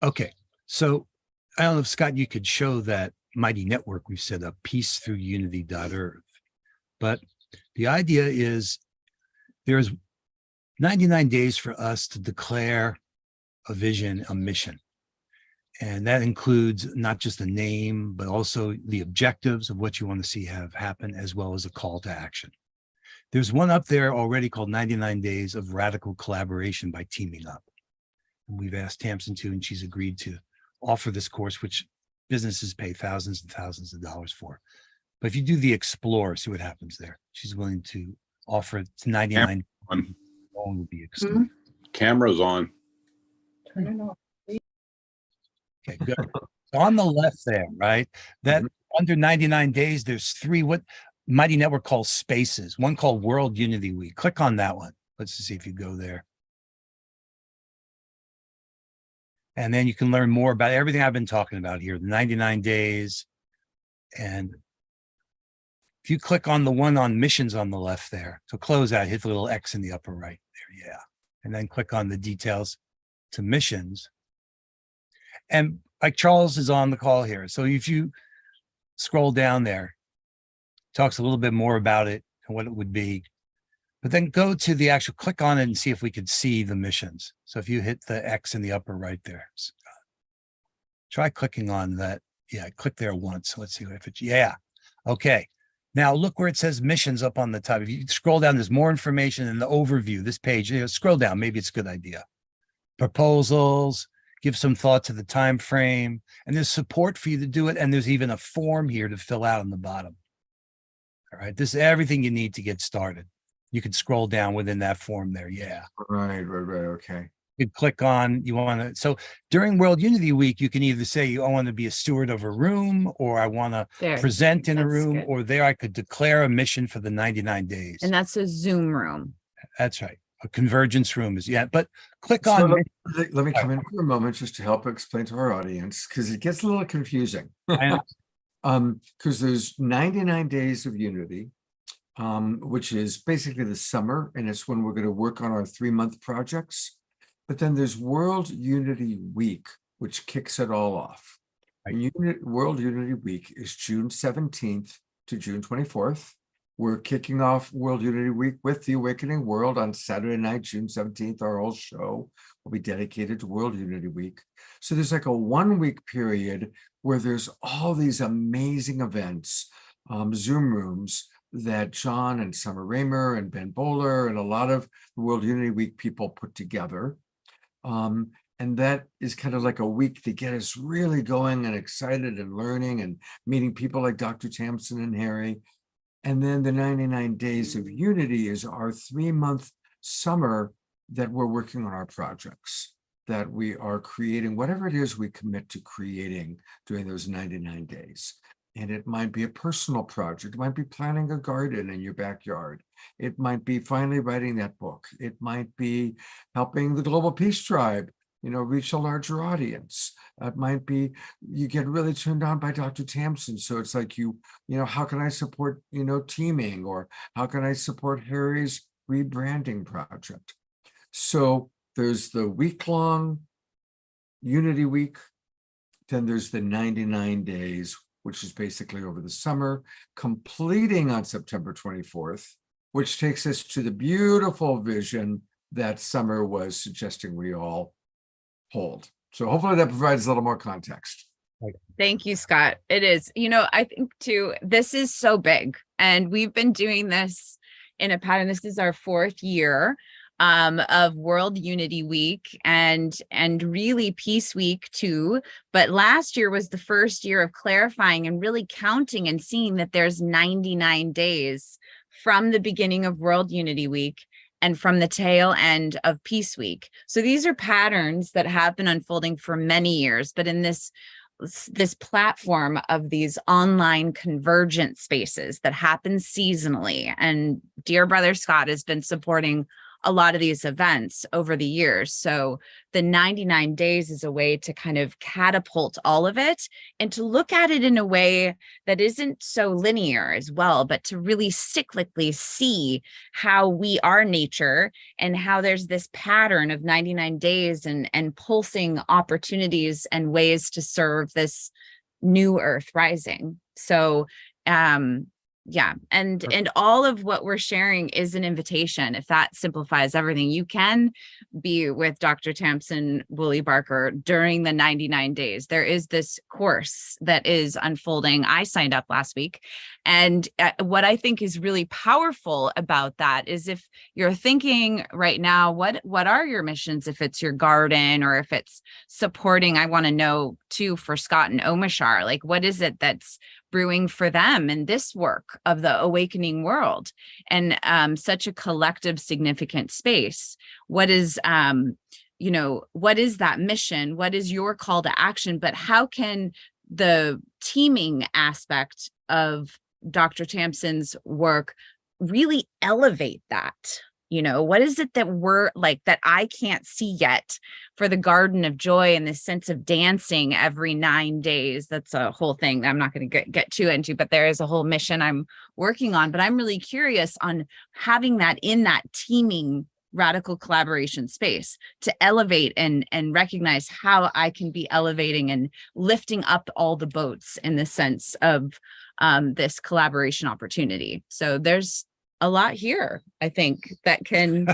Okay. So I don't know if Scott, you could show that mighty network we've set up, peacethrough-unity.earth. But the idea is there's 99 days for us to declare a vision, a mission. And that includes not just a name, but also the objectives of what you want to see have happen, as well as a call to action. There's one up there already called 99 Days of Radical Collaboration by Teaming Up. And we've asked Tamsin to, and she's agreed to offer this course, which businesses pay thousands and thousands of dollars for. But if you do the explore, see what happens there. She's willing to offer it to 99. Will be explore. Camera's on. Okay, good. So on the left there, right? That under 99 days, there's three what Mighty Network calls spaces. One called World Unity Week. Click on that one. Let's see if you go there. And then you can learn more about everything I've been talking about here, the 99 days. And if you click on the one on missions on the left there, to close out, hit the little X in the upper right there. Yeah. And then click on the details to missions. And like Charles is on the call here. So if you scroll down there, talks a little bit more about it and what it would be. But then go to the actual, click on it and see if we could see the missions. So if you hit the X in the upper right there, try clicking on that. Yeah, click there once. Let's see if it's, yeah. Okay. Now look where it says missions up on the top. If you scroll down, there's more information in the overview, this page. Scroll down, maybe it's a good idea. Proposals, give some thought to the time frame, and there's support for you to do it. And there's even a form here to fill out on the bottom. All right, this is everything you need to get started. You can scroll down within that form there. Yeah. Right. Okay. You click on, you want to, so during World Unity Week, you can either say, I want to be a steward of a room, or I want to There. present in a That's room, good. or there I could declare a mission for the 99 days. And that's a Zoom room. That's right. A convergence room is, yeah, but click So on, let me come in for a moment just to help explain to our audience, because it gets a little confusing. Because there's 99 days of unity, which is basically the summer, and it's when we're going to work on our 3-month projects. But then there's World Unity Week, which kicks it all off. Right. World Unity Week is June 17th to June 24th. We're kicking off World Unity Week with The Awakening World on Saturday night, June 17th. Our whole show will be dedicated to World Unity Week. So there's like a 1-week period where there's all these amazing events, Zoom rooms that John and Summer Raymer and Ben Bowler and a lot of the World Unity Week people put together. And that is kind of like a week to get us really going and excited and learning and meeting people like Dr. Tamsin and Harry. And then the 99 Days of Unity is our 3-month summer that we're working on our projects, that we are creating whatever it is we commit to creating during those 99 days. And it might be a personal project. It might be planting a garden in your backyard. It might be finally writing that book. It might be helping the Global Peace Tribe, reach a larger audience. It might be you get really turned on by Dr. Tamsin. So it's like how can I support, teaming, or how can I support Harry's rebranding project? So there's the week-long Unity Week. Then there's the 99 days, which is basically over the summer, completing on September 24th, which takes us to the beautiful vision that Summer was suggesting we all hold. So hopefully that provides a little more context. Thank you, Scott. It is, I think too, this is so big, and we've been doing this in a pattern. This is our 4th year of World Unity Week and really Peace Week too. But last year was the first year of clarifying and really counting and seeing that there's 99 days from the beginning of World Unity Week and from the tail end of Peace Week. So these are patterns that have been unfolding for many years, but in this platform of these online convergent spaces that happen seasonally. And dear brother Scott has been supporting a lot of these events over the years. So the 99 days is a way to kind of catapult all of it and to look at it in a way that isn't so linear as well, but to really cyclically see how we are nature and how there's this pattern of 99 days and pulsing opportunities and ways to serve this new earth rising. So yeah, and all of what we're sharing is an invitation. If that simplifies everything, you can be with Dr. Tamsen Woolley Barker during the 99 days. There is this course that is unfolding. I signed up last week. And what I think is really powerful about that is if you're thinking right now, what are your missions? If it's your garden or if it's supporting, I want to know too, for Scott and Omashar, like what is it that's brewing for them in this work of the awakening world and such a collective significant space? What is what is that mission? What is your call to action? But how can the teaming aspect of Dr. Tamsen's work really elevate that? What is it that we're like that I can't see yet for the Garden of Joy and this sense of dancing every 9 days? That's a whole thing I'm not going to get too into, but there is a whole mission I'm working on. But I'm really curious on having that in that teaming radical collaboration space to elevate and recognize how I can be elevating and lifting up all the boats in the sense of this collaboration opportunity. So there's a lot here, I think, that can.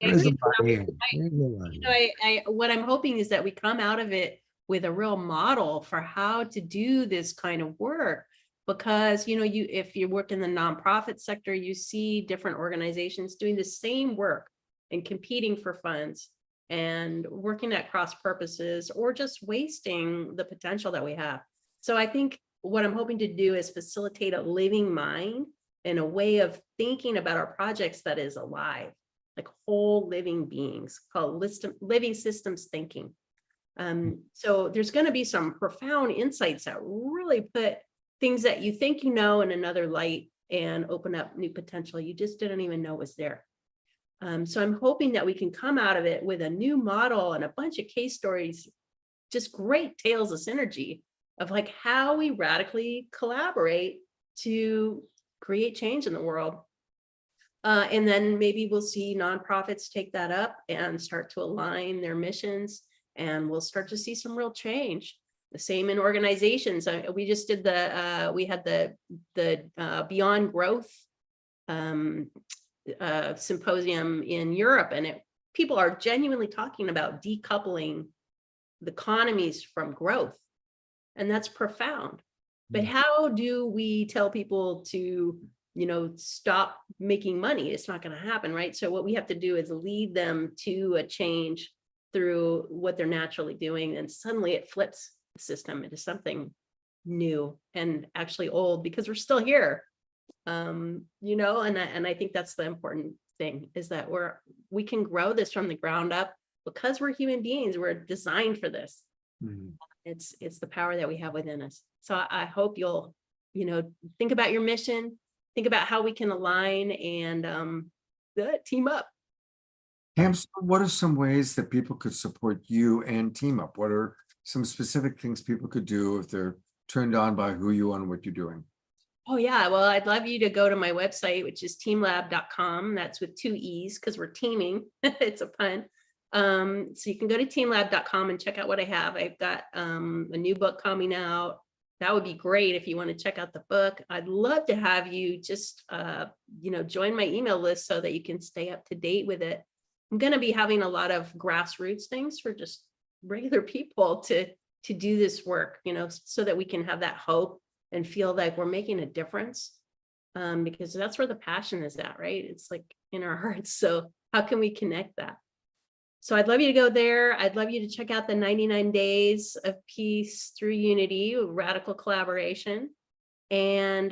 There's a lot here. There's a lot here. What I'm hoping is that we come out of it with a real model for how to do this kind of work. Because, if you work in the nonprofit sector, you see different organizations doing the same work and competing for funds and working at cross purposes or just wasting the potential that we have. So I think what I'm hoping to do is facilitate a living mind and a way of thinking about our projects that is alive, like whole living beings, called living systems thinking. So there's going to be some profound insights that really put things that you think in another light and open up new potential you just didn't even know was there. So I'm hoping that we can come out of it with a new model and a bunch of case stories, just great tales of synergy of like how we radically collaborate to create change in the world. And then maybe we'll see nonprofits take that up and start to align their missions, and we'll start to see some real change. The same in organizations. We just did we had the Beyond Growth symposium in Europe, and people are genuinely talking about decoupling the economies from growth, and that's profound. But how do we tell people to, stop making money? It's not going to happen, right? So what we have to do is lead them to a change through what they're naturally doing, and suddenly it flips the system into something new and actually old, because we're still here. And I think that's the important thing, is that we can grow this from the ground up because we're human beings. We're designed for this. Mhm. It's the power that we have within us. So I hope you'll, think about your mission, think about how we can align and team up. Tamsen, what are some ways that people could support you and Team Up? What are some specific things people could do if they're turned on by who you are and what you're doing? Oh yeah, well, I'd love you to go to my website, which is teamlab.com. That's with 2 E's because we're teaming. It's a pun. So you can go to teamlab.com and check out what I have. I've got a new book coming out. That would be great if you want to check out the book. I'd love to have you just join my email list so that you can stay up to date with it. I'm going to be having a lot of grassroots things for just regular people to do this work, so that we can have that hope and feel like we're making a difference, because that's where the passion is at, right? It's like in our hearts. So how can we connect that? So I'd love you to go there. I'd love you to check out the 99 Days of Peace Through Unity, radical collaboration. And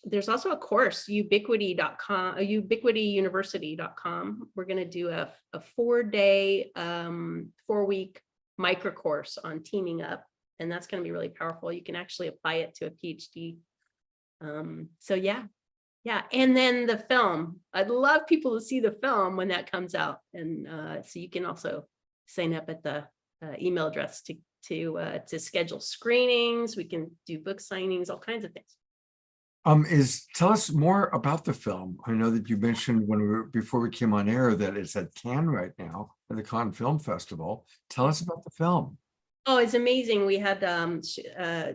there's also a course, ubiquity.com, ubiquityuniversity.com. We're going to do a 4-day, 4-week micro course on teaming up. And that's going to be really powerful. You can actually apply it to a PhD. So yeah, Yeah, and then the film. I'd love people to see the film when that comes out, and so you can also sign up at the email address to schedule screenings. We can do book signings, all kinds of things. Tell us more about the film. I know that you mentioned before we came on air that it's at Cannes right now at the Cannes Film Festival. Tell us about the film. Oh, it's amazing. We had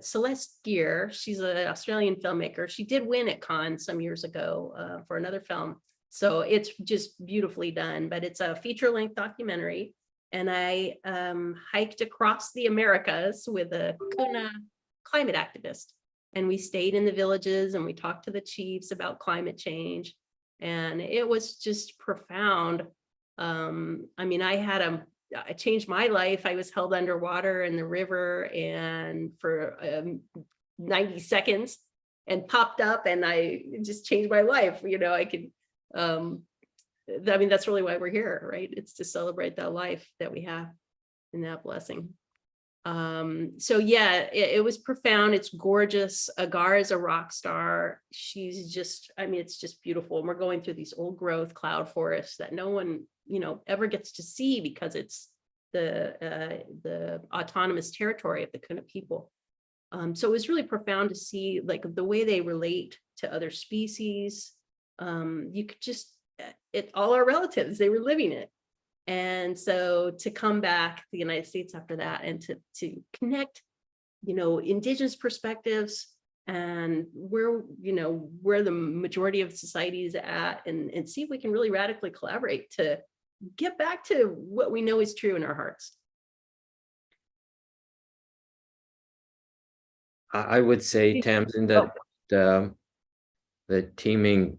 Celeste Gear. She's an Australian filmmaker. She did win at Cannes some years ago for another film. So it's just beautifully done, but it's a feature-length documentary. And I hiked across the Americas with a Kuna climate activist. And we stayed in the villages and we talked to the chiefs about climate change. And it was just profound. I mean, I changed my life. I was held underwater in the river and for 90 seconds and popped up, and I just changed my life. You know, I could, I mean, that's really why we're here, right? It's to celebrate that life that we have and that blessing. So yeah, it was profound. It's gorgeous. Agar is a rock star. She's just, I mean, it's just beautiful. And we're going through these old growth cloud forests that no one, you know, ever gets to see because it's the autonomous territory of the Kuna people. So it was really profound to see like the way they relate to other species. You could just, all our relatives, they were living it. And so to come back to the United States after that and to connect, you know, indigenous perspectives and where the majority of society is at, and see if we can really radically collaborate to get back to what we know is true in our hearts. I would say, Tamsin, that the teaming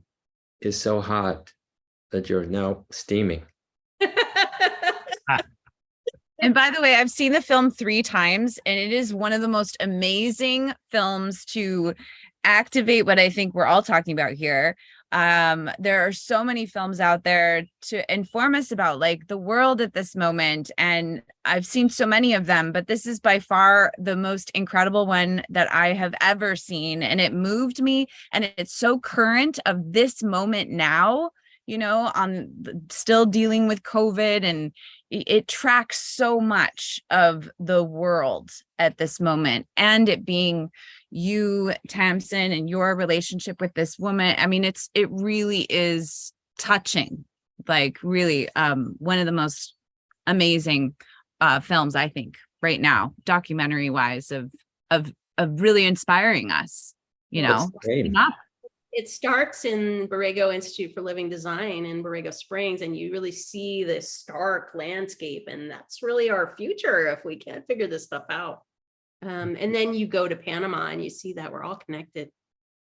is so hot that you're now steaming. And by the way, I've seen the film 3 times, and it is one of the most amazing films to activate what I think we're all talking about here. There are so many films out there to inform us about like the world at this moment, and I've seen so many of them, but this is by far the most incredible one that I have ever seen, and it moved me, and it's so current of this moment now, you know, still dealing with COVID, and it tracks so much of the world at this moment, and it being you, Tamsin, and your relationship with this woman. I mean, it really is touching, like really one of the most amazing films, I think, right now, documentary wise, of really inspiring us, you know. It starts in Borrego Institute for Living Design in Borrego Springs, and you really see this stark landscape, and that's really our future if we can't figure this stuff out. And then you go to Panama and you see that we're all connected,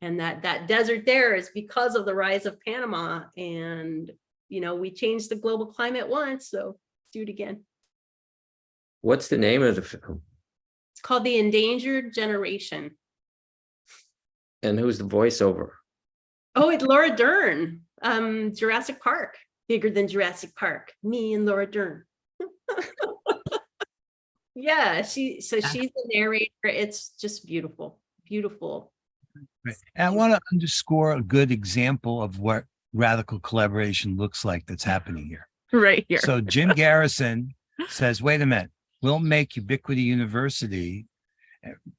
and that desert there is because of the rise of Panama. And, you know, we changed the global climate once, so do it again. What's the name of the film? It's called The Endangered Generation. And who's the voiceover? Oh, it's Laura Dern, Jurassic Park, bigger than Jurassic Park, me and Laura Dern. Yeah, she's the narrator. It's just beautiful, beautiful. Right. And I want to underscore a good example of what radical collaboration looks like that's happening here. Right here. So Jim Garrison says, wait a minute, we'll make Ubiquity University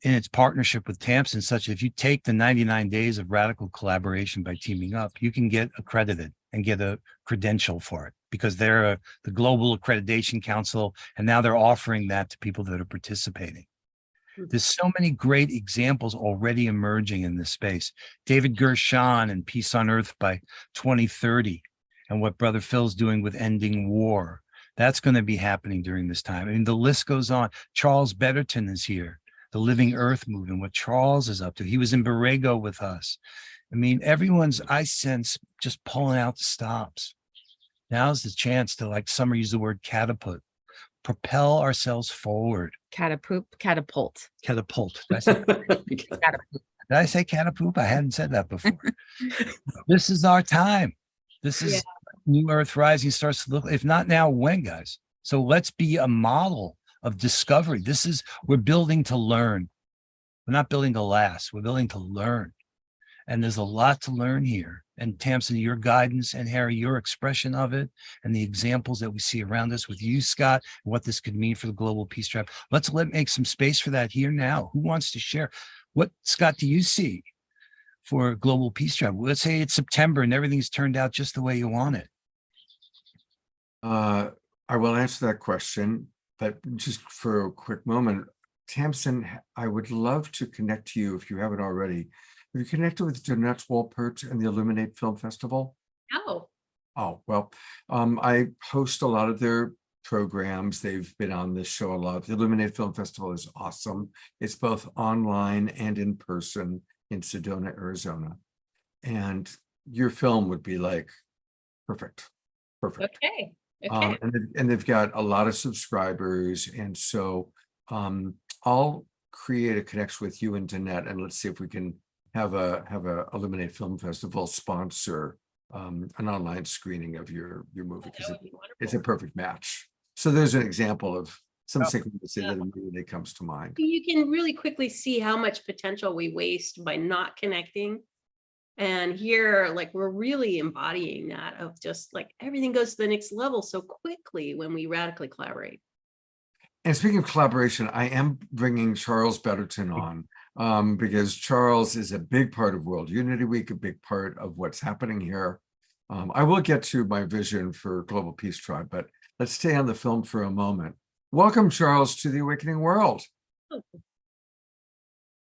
in its partnership with Tamsin such if you take the 99 days of radical collaboration by teaming up, you can get accredited and get a credential for it because they're the Global Accreditation Council, and now they're offering that to people that are participating. There's so many great examples already emerging in this space. David Gershon and Peace on Earth by 2030, and what Brother Phil's doing with ending war. That's going to be happening during this time. I mean, the list goes on. Charles Betterton is here. The Living Earth movement, what Charles is up to. He was in Borrego with us. I mean, everyone's, I sense, just pulling out the stops. Now's the chance to, like some use the word catapult, propel ourselves forward. Catapult. Catapult. Did I say catapoop? I hadn't said that before. This is our time. This is New Earth Rising starts to look, if not now, when, guys? So let's be a model of discovery. We're building to learn. We're not building to last. We're building to learn. And there's a lot to learn here. And Tamsin, your guidance, and Harry, your expression of it, and the examples that we see around us with you, Scott, and what this could mean for the Global Peace Tribe. Let's make some space for that here now. Who wants to share? What, Scott, do you see for Global Peace Tribe? Let's say it's September and everything's turned out just the way you want it. I will answer that question, but just for a quick moment, Tamsin, I would love to connect to you if you haven't already. Have you connected with Donette Wolpert and the Illuminate Film Festival? Oh, Oh, well, I host a lot of their programs. They've been on this show a lot. The Illuminate Film Festival is awesome. It's both online and in person in Sedona, Arizona. And your film would be like perfect. Perfect. okay. Okay. And they've got a lot of subscribers. And so I'll create a connection with you and Donette, and let's see if we can have a Illuminate Film Festival sponsor an online screening of your movie, because That would be it's a wonderful. perfect match. So there's an example of some Oh, synchronicity that immediately comes to mind. You can really quickly see how much potential we waste by not connecting. And here, like, we're really embodying that of just like everything goes to the next level so quickly when we radically collaborate. And speaking of collaboration, I am bringing Charles Betterton on because Charles is a big part of World Unity Week, a big part of what's happening here. I will get to my vision for Global Peace Tribe, but let's stay on the film for a moment. Welcome, Charles, to the Awakening World.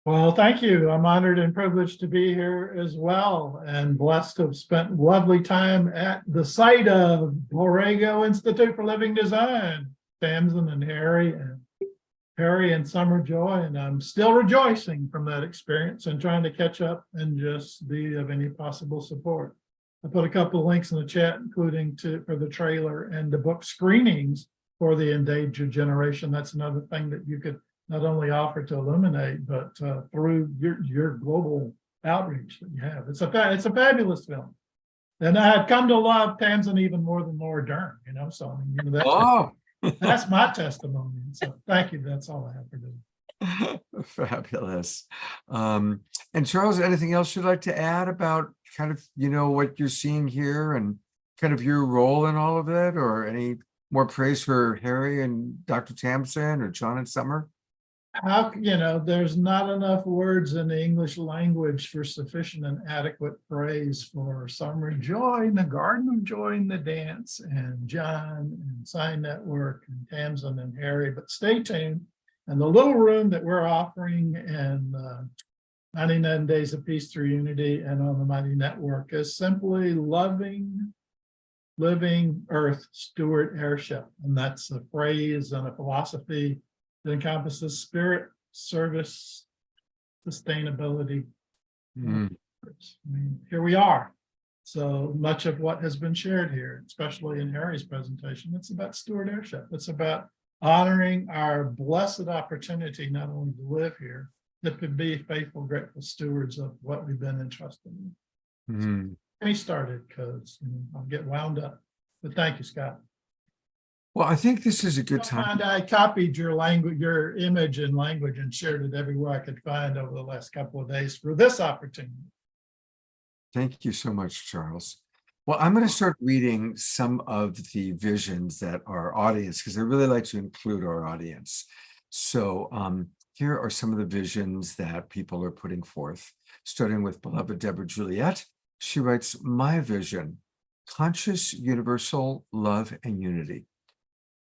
Well, thank you. I'm honored and privileged to be here as well, and blessed to have spent lovely time at the site of Borrego Institute for Living Design, Tamsin and Harry and Summer Joy, and I'm still rejoicing from that experience and trying to catch up and just be of any possible support. I put a couple of links in the chat, including for the trailer and the book screenings for the endangered generation. That's another thing that you could not only offer to Illuminate, but through your global outreach that you have. It's a fabulous film. And I had come to love Tamsin even more than Laura Dern, so I mean, that's my testimony. So thank you. That's all I have for today. Fabulous. And Charles, anything else you'd like to add about kind of, what you're seeing here and kind of your role in all of it, or any more praise for Harry and Dr. Tamsin or John and Summer? There's not enough words in the English language for sufficient and adequate praise for Summer Joy and the Garden of Joy and the Dance, and John and Sign Network and Tamsin and Harry. But stay tuned. And the little room that we're offering in 99 Days of Peace Through Unity and on the Mighty Network is simply Loving Living Earth Steward Airship. And that's a phrase and a philosophy that encompasses spirit, service, sustainability. I mean, here we are. So much of what has been shared here, especially in Harry's presentation, it's about steward airship. It's about honoring our blessed opportunity not only to live here, but to be faithful, grateful stewards of what we've been entrusted in. Let me started because I'll get wound up. But thank you, Scott. Well, I think this is a good time. And I copied your image and language and shared it everywhere I could find over the last couple of days for this opportunity. Thank you so much, Charles. Well, I'm going to start reading some of the visions that our audience, because I really like to include our audience. So here are some of the visions that people are putting forth, starting with beloved Deborah Juliet. She writes, "My vision, conscious universal love and unity.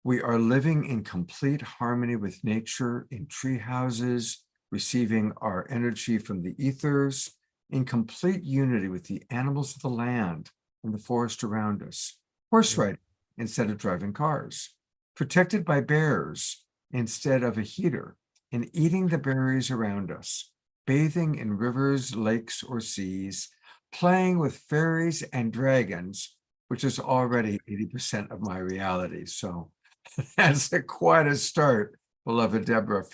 We are living in complete harmony with nature, in tree houses, receiving our energy from the ethers, in complete unity with the animals of the land and the forest around us, horse riding instead of driving cars, protected by bears instead of a heater, and eating the berries around us, bathing in rivers, lakes, or seas, playing with fairies and dragons, which is already 80% of my reality." So that's quite a start, beloved Deborah.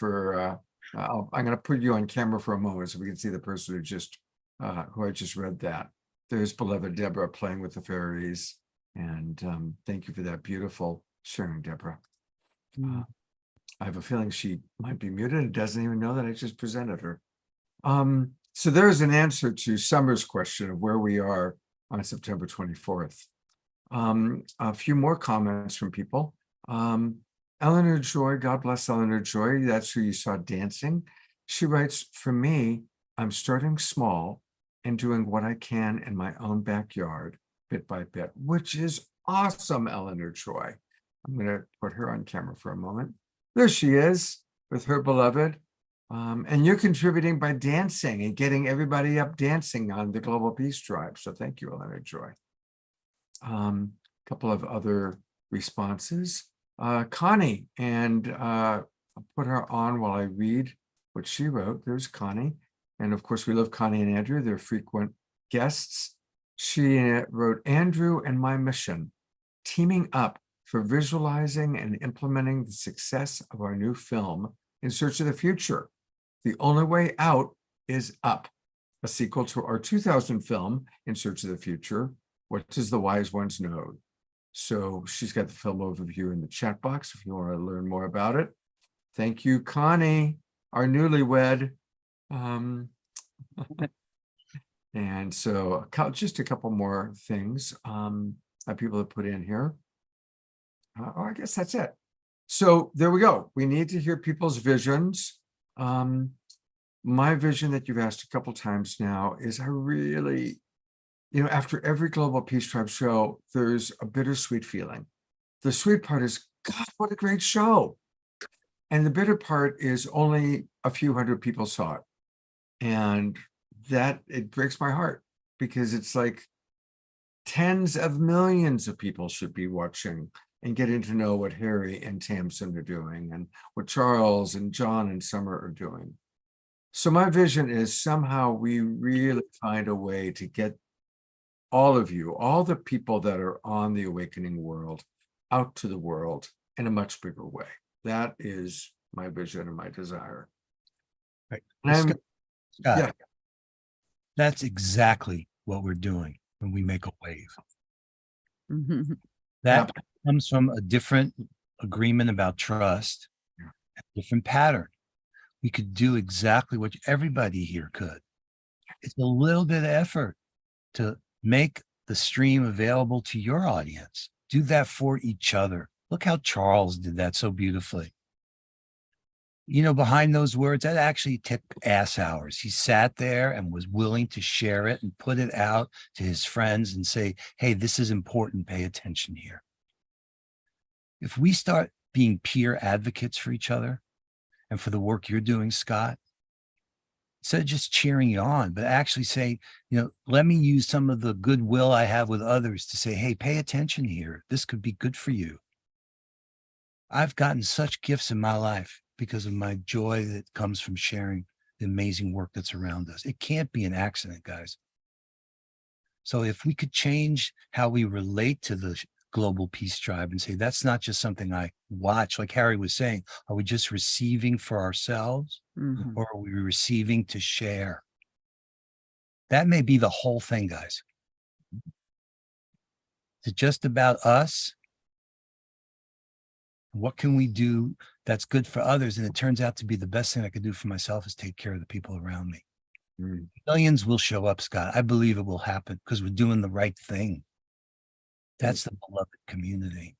I'm going to put you on camera for a moment so we can see the person who I just read that. There's beloved Deborah playing with the fairies, and thank you for that beautiful sharing, Deborah. I have a feeling she might be muted and doesn't even know that I just presented her. So there is an answer to Summer's question of where we are on September 24th. A few more comments from people. Eleanor Joy, God bless Eleanor Joy. That's who you saw dancing. She writes, for me, I'm starting small and doing what I can in my own backyard, bit by bit, which is awesome, Eleanor Joy. I'm going to put her on camera for a moment. There she is with her beloved. And you're contributing by dancing and getting everybody up dancing on the Global Peace Tribe. So thank you, Eleanor Joy. A couple of other responses. Connie, and I'll put her on while I read what she wrote. There's Connie. And of course, we love Connie and Andrew. They're frequent guests. She wrote, Andrew and my mission, teaming up for visualizing and implementing the success of our new film, In Search of the Future. The only way out is up, a sequel to our 2000 film, In Search of the Future. What does the wise ones know? So she's got the film overview in the chat box if you want to learn more about it. Thank you, Connie, our newlywed. And so just a couple more things that people have put in here. I guess that's it. So there we go. We need to hear people's visions. My vision that you've asked a couple times now is I really, after every Global Peace Tribe show, there's a bittersweet feeling. The sweet part is, God, what a great show. And the bitter part is only a few hundred people saw it. And that, it breaks my heart because it's like tens of millions of people should be watching and getting to know what Harry and Tamsin are doing and what Charles and John and Summer are doing. So my vision is somehow we really find a way to get all of you, all the people that are on the awakening world, out to the world in a much bigger way. That is my vision and my desire. Right. And Scott, yeah. That's exactly what we're doing when we make a wave. That comes from a different agreement about trust, a different pattern. We could do exactly what everybody here could. It's a little bit of effort to make the stream available to your audience. Do that for each other. Look how Charles did that so beautifully. Behind those words, that actually took ass hours. He sat there and was willing to share it and put it out to his friends and say, hey, this is important. Pay attention here. If we start being peer advocates for each other and for the work you're doing, Scott, instead of just cheering you on, but actually say, let me use some of the goodwill I have with others to say, hey, pay attention here. This could be good for you. I've gotten such gifts in my life because of my joy that comes from sharing the amazing work that's around us. It can't be an accident, guys. So if we could change how we relate to the Global Peace Tribe and say, that's not just something I watch, like Harry was saying, are we just receiving for ourselves or are we receiving to share? That may be the whole thing, guys. Is it just about us? What can we do that's good for others? And it turns out to be the best thing I could do for myself is take care of the people around me. Millions will show up, Scott. I believe it will happen because we're doing the right thing. That's the beloved community.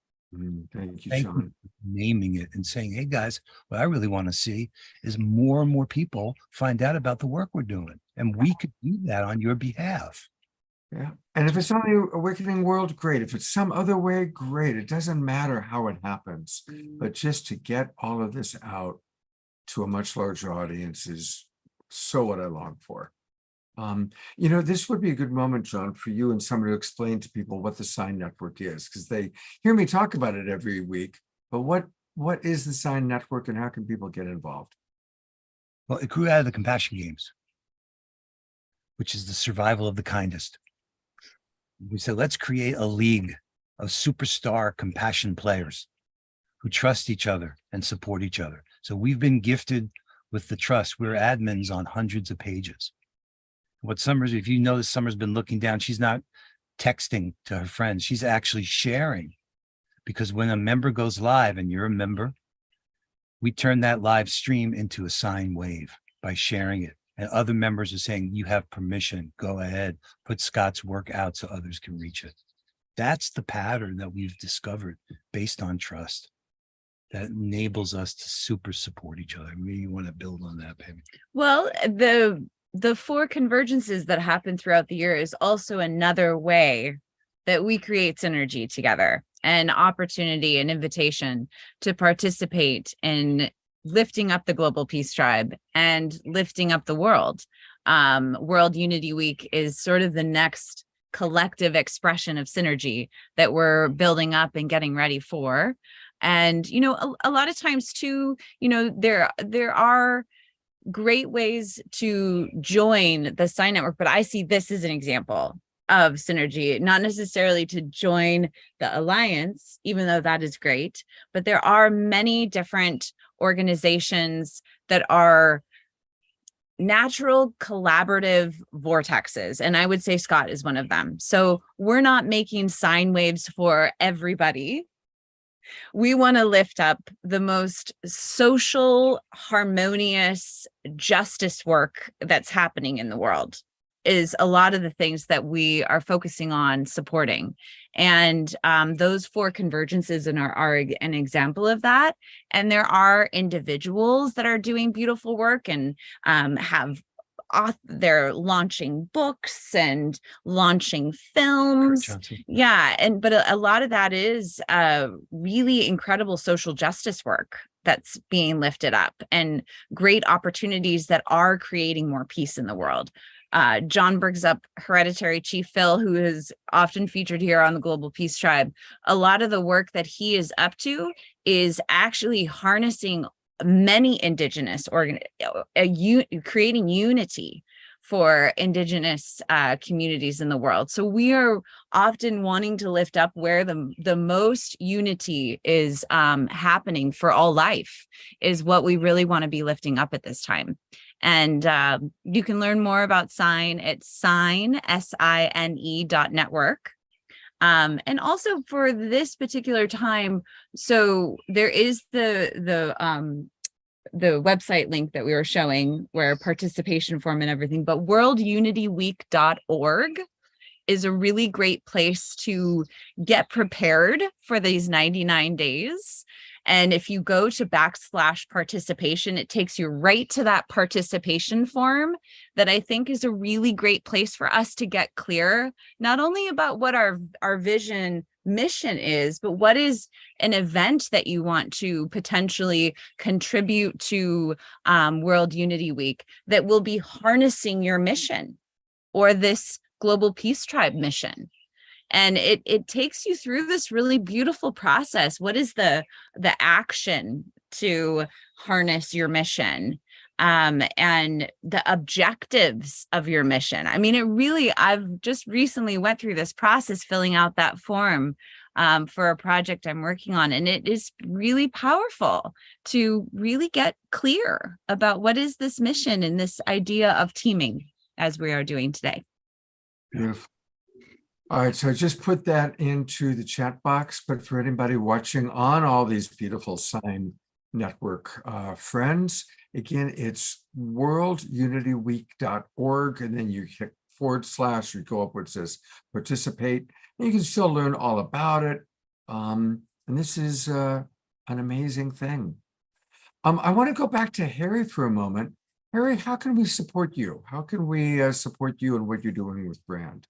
Thank you, Thank Sean. you for naming it and saying, hey, guys, what I really want to see is more and more people find out about the work we're doing. And we could do that on your behalf. Yeah. And if it's on the Awakening World, great. If it's some other way, great. It doesn't matter how it happens, but just to get all of this out to a much larger audience is so what I long for. This would be a good moment, John, for you and somebody to explain to people what the Sign Network is, because they hear me talk about it every week. But what is the Sign Network and how can people get involved? Well, it grew out of the Compassion Games, which is the survival of the kindest. We said, let's create a league of superstar compassion players who trust each other and support each other. So we've been gifted with the trust. We're admins on hundreds of pages. What Summer's, if you notice, Summer's been looking down. She's not texting to her friends. She's actually sharing, because when a member goes live and you're a member, we turn that live stream into a sine wave by sharing it And other members are saying, you have permission, go ahead, put Scott's work out so others can reach it. That's the pattern that we've discovered based on trust that enables us to super support each other. Maybe you want to build on that, Pam. Well, the 4 convergences that happen throughout the year is also another way that we create synergy together, an opportunity, an invitation to participate in lifting up the Global Peace Tribe and lifting up the world. World Unity Week is sort of the next collective expression of synergy that we're building up and getting ready for. And, you know, a lot of times too, you know, there are great ways to join the Sign Network, but I see this as an example of synergy, not necessarily to join the Alliance, even though that is great, but there are many different organizations that are natural collaborative vortexes. And I would say Scott is one of them. So we're not making sine waves for everybody. We want to lift up the most social, harmonious justice work that's happening in the world, is a lot of the things that we are focusing on supporting. And those 4 convergences are an example of that. And there are individuals that are doing beautiful work and they're launching books and launching films. Yeah. But a lot of that is really incredible social justice work that's being lifted up and great opportunities that are creating more peace in the world. John brings up Hereditary Chief Phil, who is often featured here on the Global Peace Tribe. A lot of the work that he is up to is actually harnessing many Indigenous creating unity for Indigenous communities in the world. So we are often wanting to lift up where the most unity is happening for all life is what we really want to be lifting up at this time. And you can learn more about Sign at SINE.network. And also for this particular time, so there is the website link that we were showing where participation form and everything, but worldunityweek.org is a really great place to get prepared for these 99 days. And if you go to /participation, it takes you right to that participation form that I think is a really great place for us to get clear, not only about what our vision mission is, but what is an event that you want to potentially contribute to World Unity Week that will be harnessing your mission or this Global Peace Tribe mission. And it takes you through this really beautiful process. What is the action to harness your mission and the objectives of your mission? I mean, I've just recently went through this process, filling out that form for a project I'm working on. And it is really powerful to really get clear about what is this mission and this idea of teaming as we are doing today. Beautiful. All right, so I just put that into the chat box, but for anybody watching on all these beautiful Sign Network friends, again, it's worldunityweek.org, and then you hit / you go up where it says participate, and you can still learn all about it. And this is an amazing thing. I want to go back to Harry for a moment. Harry, how can we support you? How can we support you and what you're doing with Brand?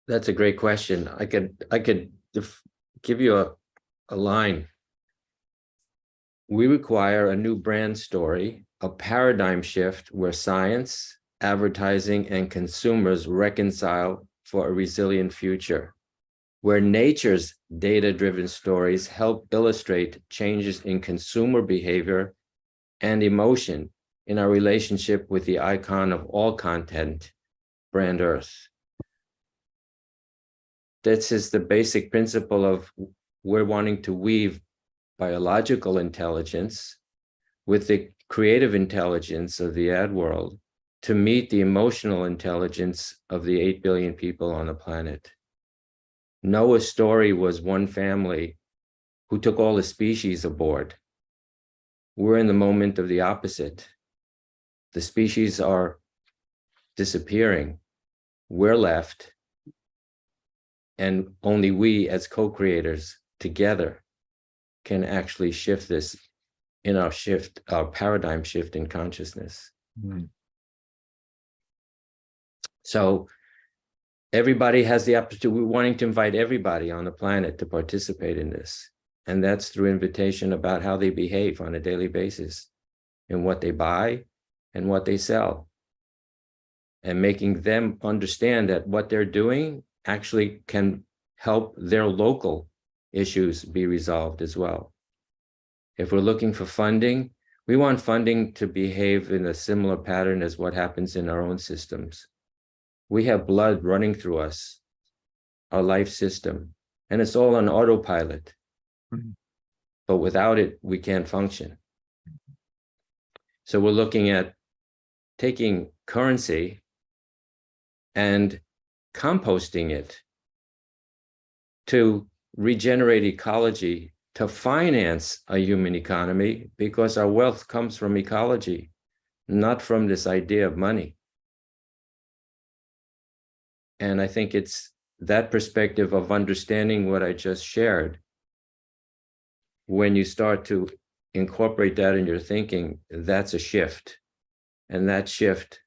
That's a great question. I could give you a line. We require a new brand story, a paradigm shift where science, advertising, and consumers reconcile for a resilient future, where nature's data-driven stories help illustrate changes in consumer behavior and emotion in our relationship with the icon of all content, Brand Earth. This is the basic principle of we're wanting to weave biological intelligence with the creative intelligence of the ad world to meet the emotional intelligence of the 8 billion people on the planet. Noah's story was one family who took all the species aboard. We're in the moment of the opposite. the species are disappearing, we're left, and only we as co-creators together can actually shift this in our paradigm shift in consciousness. Mm. So everybody has the opportunity. We're wanting to invite everybody on the planet to participate in this. And that's through invitation about how they behave on a daily basis and what they buy and what they sell. And making them understand that what they're doing actually can help their local issues be resolved as well. If we're looking for funding, we want funding to behave in a similar pattern as what happens in our own systems. We have blood running through us, our life system, and it's all on autopilot. Mhm. But without it, we can't function. So we're looking at taking currency and composting it to regenerate ecology, to finance a human economy, because our wealth comes from ecology, not from this idea of money. And I think it's that perspective of understanding what I just shared. When you start to incorporate that in your thinking, that's a shift. And that shift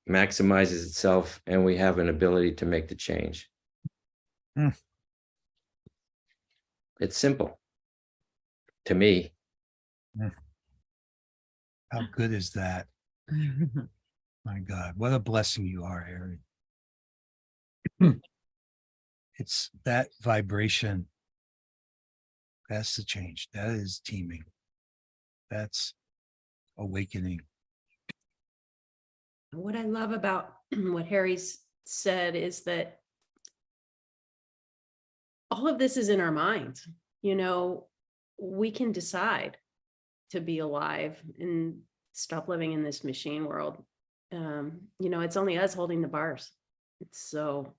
maximizes itself, and we have an ability to make the change. Mm. It's simple to me. How good is that? My God, what a blessing you are, Harry. It's that vibration. That's the change. That is teaming. That's awakening. What I love about what Harry's said is that all of this is in our minds. You know, we can decide to be alive and stop living in this machine world. You know, it's only us holding the bars. So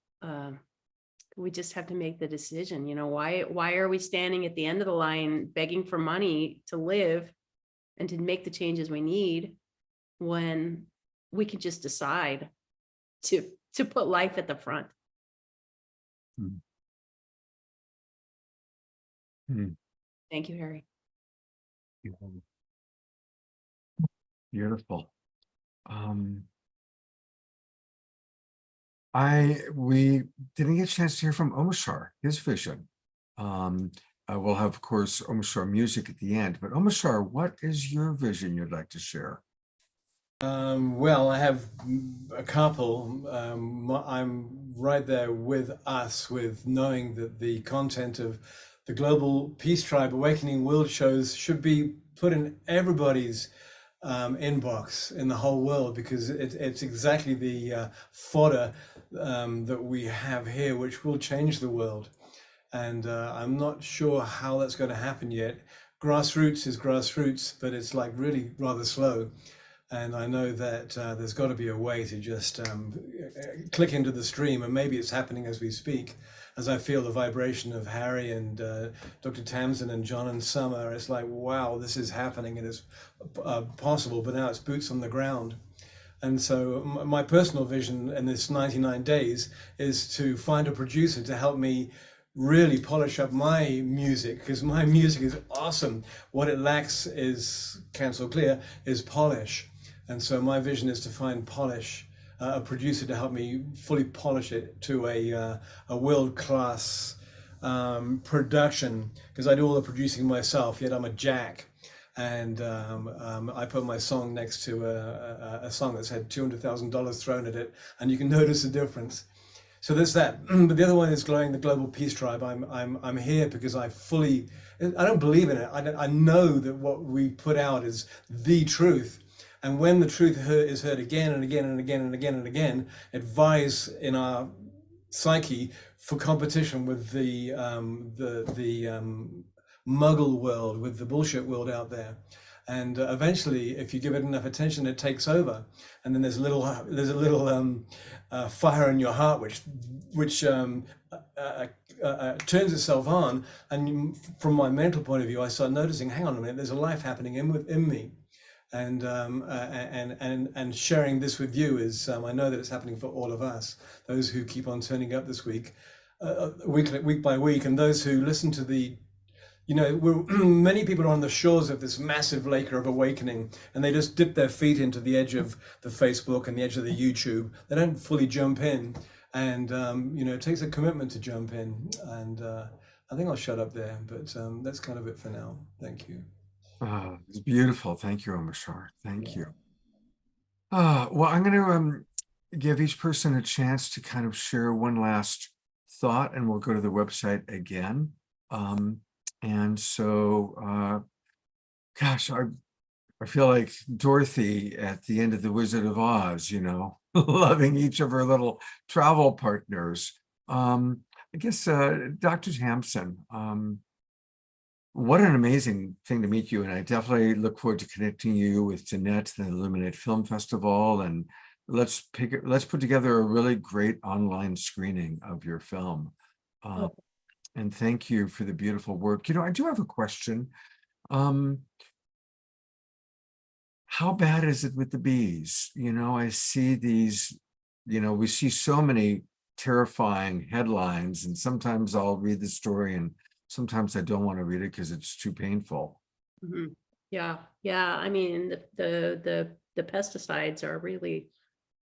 we just have to make the decision. You know, why are we standing at the end of the line begging for money to live and to make the changes we need when we could just decide to put life at the front? Hmm. Hmm. Thank you, Harry. Beautiful. We didn't get a chance to hear from Omashar, his vision. We'll have, of course, Omashar music at the end, but Omashar, what is your vision you'd like to share? Well, I have a couple. I'm right there with us, with knowing that the content of the Global Peace Tribe Awakening World shows should be put in everybody's inbox in the whole world, because it's exactly the fodder that we have here, which will change the world. And I'm not sure how that's going to happen yet. Grassroots is grassroots, but it's like really rather slow. And I know that there's got to be a way to just click into the stream, and maybe it's happening as we speak. As I feel the vibration of Harry and Dr. Tamsin and John and Summer, it's like, wow, this is happening and it's possible, but now it's boots on the ground. And so my personal vision in this 99 days is to find a producer to help me really polish up my music, because my music is awesome. What it lacks is, Cancel Clear, is polish. And so my vision is to find polish, a producer to help me fully polish it to a world-class production, because I do all the producing myself, yet I'm a jack. And I put my song next to a song that's had $200,000 thrown at it, and you can notice the difference. So there's that. But the other one is the Global Peace Tribe. I'm here because I don't believe in it. I know that what we put out is the truth. And when the truth is heard again and again and again and again and again, it vies in our psyche for competition with the muggle world, with the bullshit world out there. And eventually, if you give it enough attention, it takes over. And then there's a little fire in your heart which turns itself on. And from my mental point of view, I start noticing, hang on a minute, there's a life happening in me. and sharing this with you is I know that it's happening for all of us, those who keep on turning up this week, week by week, and those who listen to the, many people are on the shores of this massive lake of awakening, and they just dip their feet into the edge of the Facebook and the edge of the YouTube. They don't fully jump in, and it takes a commitment to jump in. And I think I'll shut up there, but that's kind of it for now. Thank you. It's beautiful. Thank you, Amishar. Thank you. Well, I'm going to give each person a chance to kind of share one last thought, and we'll go to the website again. And so, gosh, I feel like Dorothy at the end of The Wizard of Oz, loving each of her little travel partners. I guess, Dr. Tamsen, what an amazing thing to meet you. And I definitely look forward to connecting you with Jeanette, the Illuminate Film Festival. And let's put together a really great online screening of your film. And thank you for the beautiful work. I do have a question. How bad is it with the bees? I see these, we see so many terrifying headlines, and sometimes I'll read the story and sometimes I don't want to read it because it's too painful. Mhm. Yeah. I mean, the pesticides are really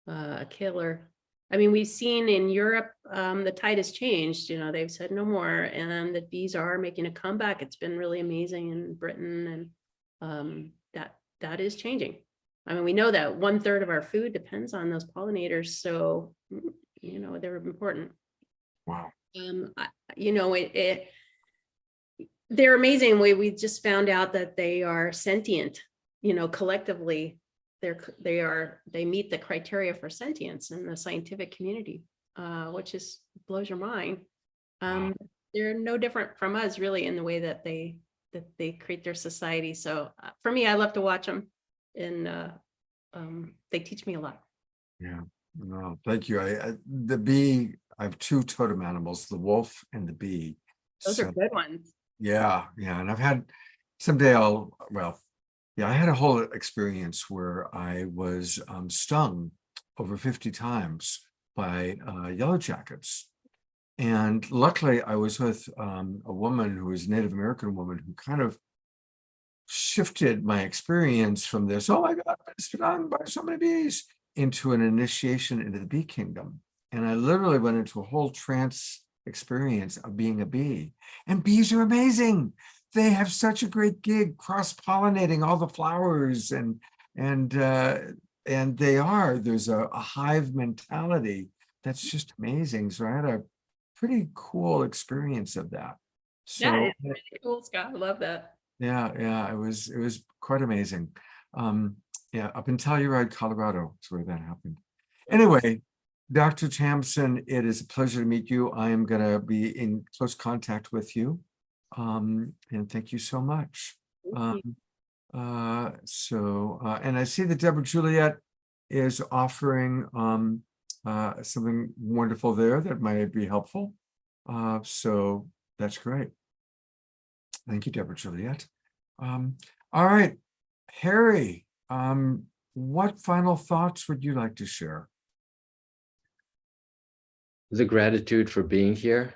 a killer. I mean, we've seen in Europe, the tide has changed. They've said no more, and the bees are making a comeback. It's been really amazing in Britain, and that is changing. I mean, we know that 1/3 of our food depends on those pollinators, so they're important. Wow. They're amazing. We just found out that they are sentient. Collectively, they meet the criteria for sentience in the scientific community, which blows your mind. They're no different from us, really, in the way that they create their society. So for me, I love to watch them, and they teach me a lot. Yeah. No, thank you. The bee, I have two totem animals, the wolf and the bee. Those are good ones. Yeah. And I've had I had a whole experience where I was stung over 50 times by yellow jackets. And luckily I was with a woman who was a Native American woman who kind of shifted my experience from this, oh my God, I've been stung by so many bees, into an initiation into the bee kingdom. And I literally went into a whole trance experience of being a bee. And bees are amazing. They have such a great gig cross-pollinating all the flowers, and there's a hive mentality that's just amazing. So I had a pretty cool experience of that. So Yeah, it's really cool, Scott. I love that. yeah, it was quite amazing. Up in Telluride, Colorado is where that happened. Anyway, Dr. Tamsen, it is a pleasure to meet you. I am going to be in close contact with you. And thank you so much. And I see that Deborah Juliet is offering something wonderful there that might be helpful. So that's great. Thank you, Deborah Juliet. All right, Harry, what final thoughts would you like to share? The gratitude for being here,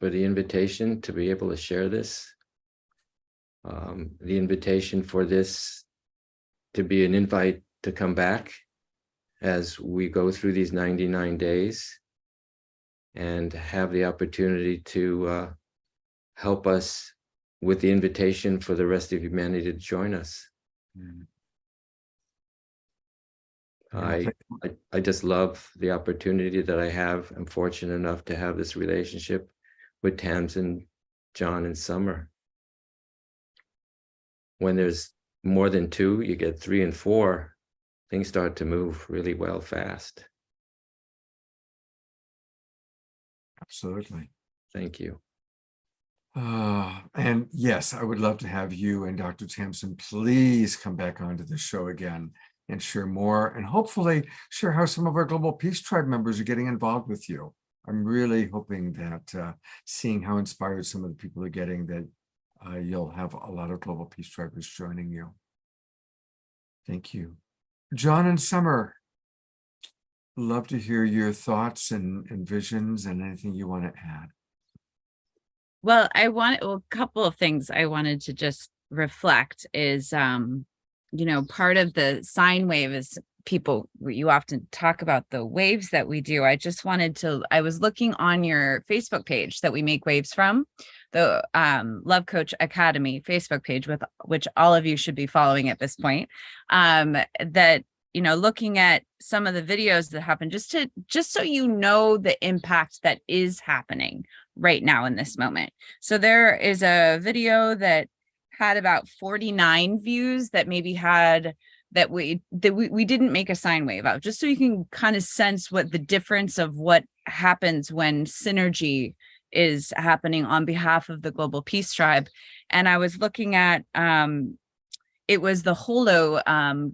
for the invitation to be able to share this, the invitation for this to be an invite to come back as we go through these 99 days and have the opportunity to help us with the invitation for the rest of humanity to join us. I just love the opportunity that I have. I'm fortunate enough to have this relationship with Tamsen, John, and Summer. When there's more than two, you get 3 and 4, things start to move really well fast. Absolutely. Thank you. And yes, I would love to have you and Dr. Tamsen please come back onto the show again and share more, and hopefully share how some of our Global Peace Tribe members are getting involved with you. I'm really hoping that seeing how inspired some of the people are getting, that you'll have a lot of Global Peace Tribers joining you. Thank you. John and Summer, love to hear your thoughts and visions and anything you want to add. Well, a couple of things I wanted to just reflect is, part of the sine wave is you often talk about the waves that we do. I was looking on your Facebook page that we make waves from, the Love Coach Academy Facebook page, which all of you should be following at this point. Looking at some of the videos that happen, just so you know the impact that is happening right now in this moment. So there is a video that had about 49 views that maybe had that we didn't make a sine wave out, just so you can kind of sense what the difference of what happens when synergy is happening on behalf of the Global Peace Tribe. And I was looking at it was the Holo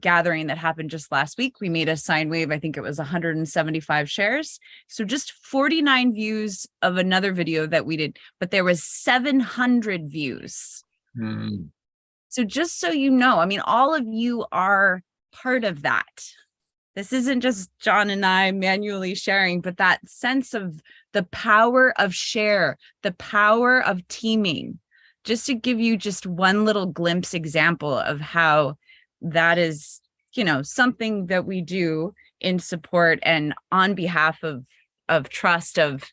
gathering that happened just last week. We made a sine wave. I think it was 175 shares. So just 49 views of another video that we did, but there was 700 views. So just so you know, I mean, all of you are part of that. This isn't just John and I manually sharing, but that sense of the power of share, the power of teaming. Just to give you just one little glimpse example of how that is, something that we do in support and on behalf of trust of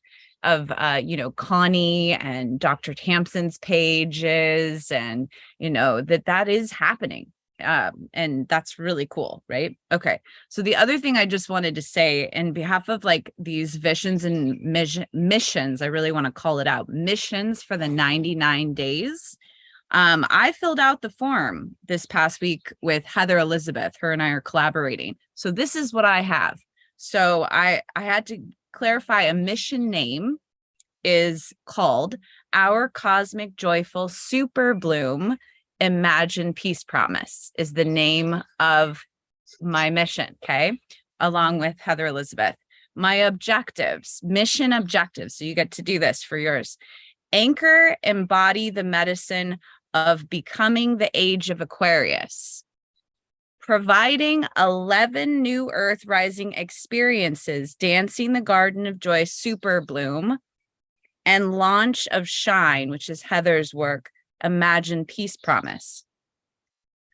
Connie and Dr. Tamsen's pages, and that is happening. And that's really cool, right? Okay. So the other thing I just wanted to say in behalf of like these visions and missions, I really want to call it out, missions for the 99 days. I filled out the form this past week with Heather Elizabeth. Her and I are collaborating. So this is what I have. So I had to clarify a mission name is called Our Cosmic Joyful Super Bloom Imagine Peace Promise is the name of my mission, okay? Along with Heather Elizabeth. My objectives, mission objectives, so you get to do this for yours. Anchor, embody the medicine of becoming the age of Aquarius. Providing 11 new Earth Rising experiences, dancing the Garden of Joy Super Bloom, and launch of Shine, which is Heather's work, Imagine Peace Promise.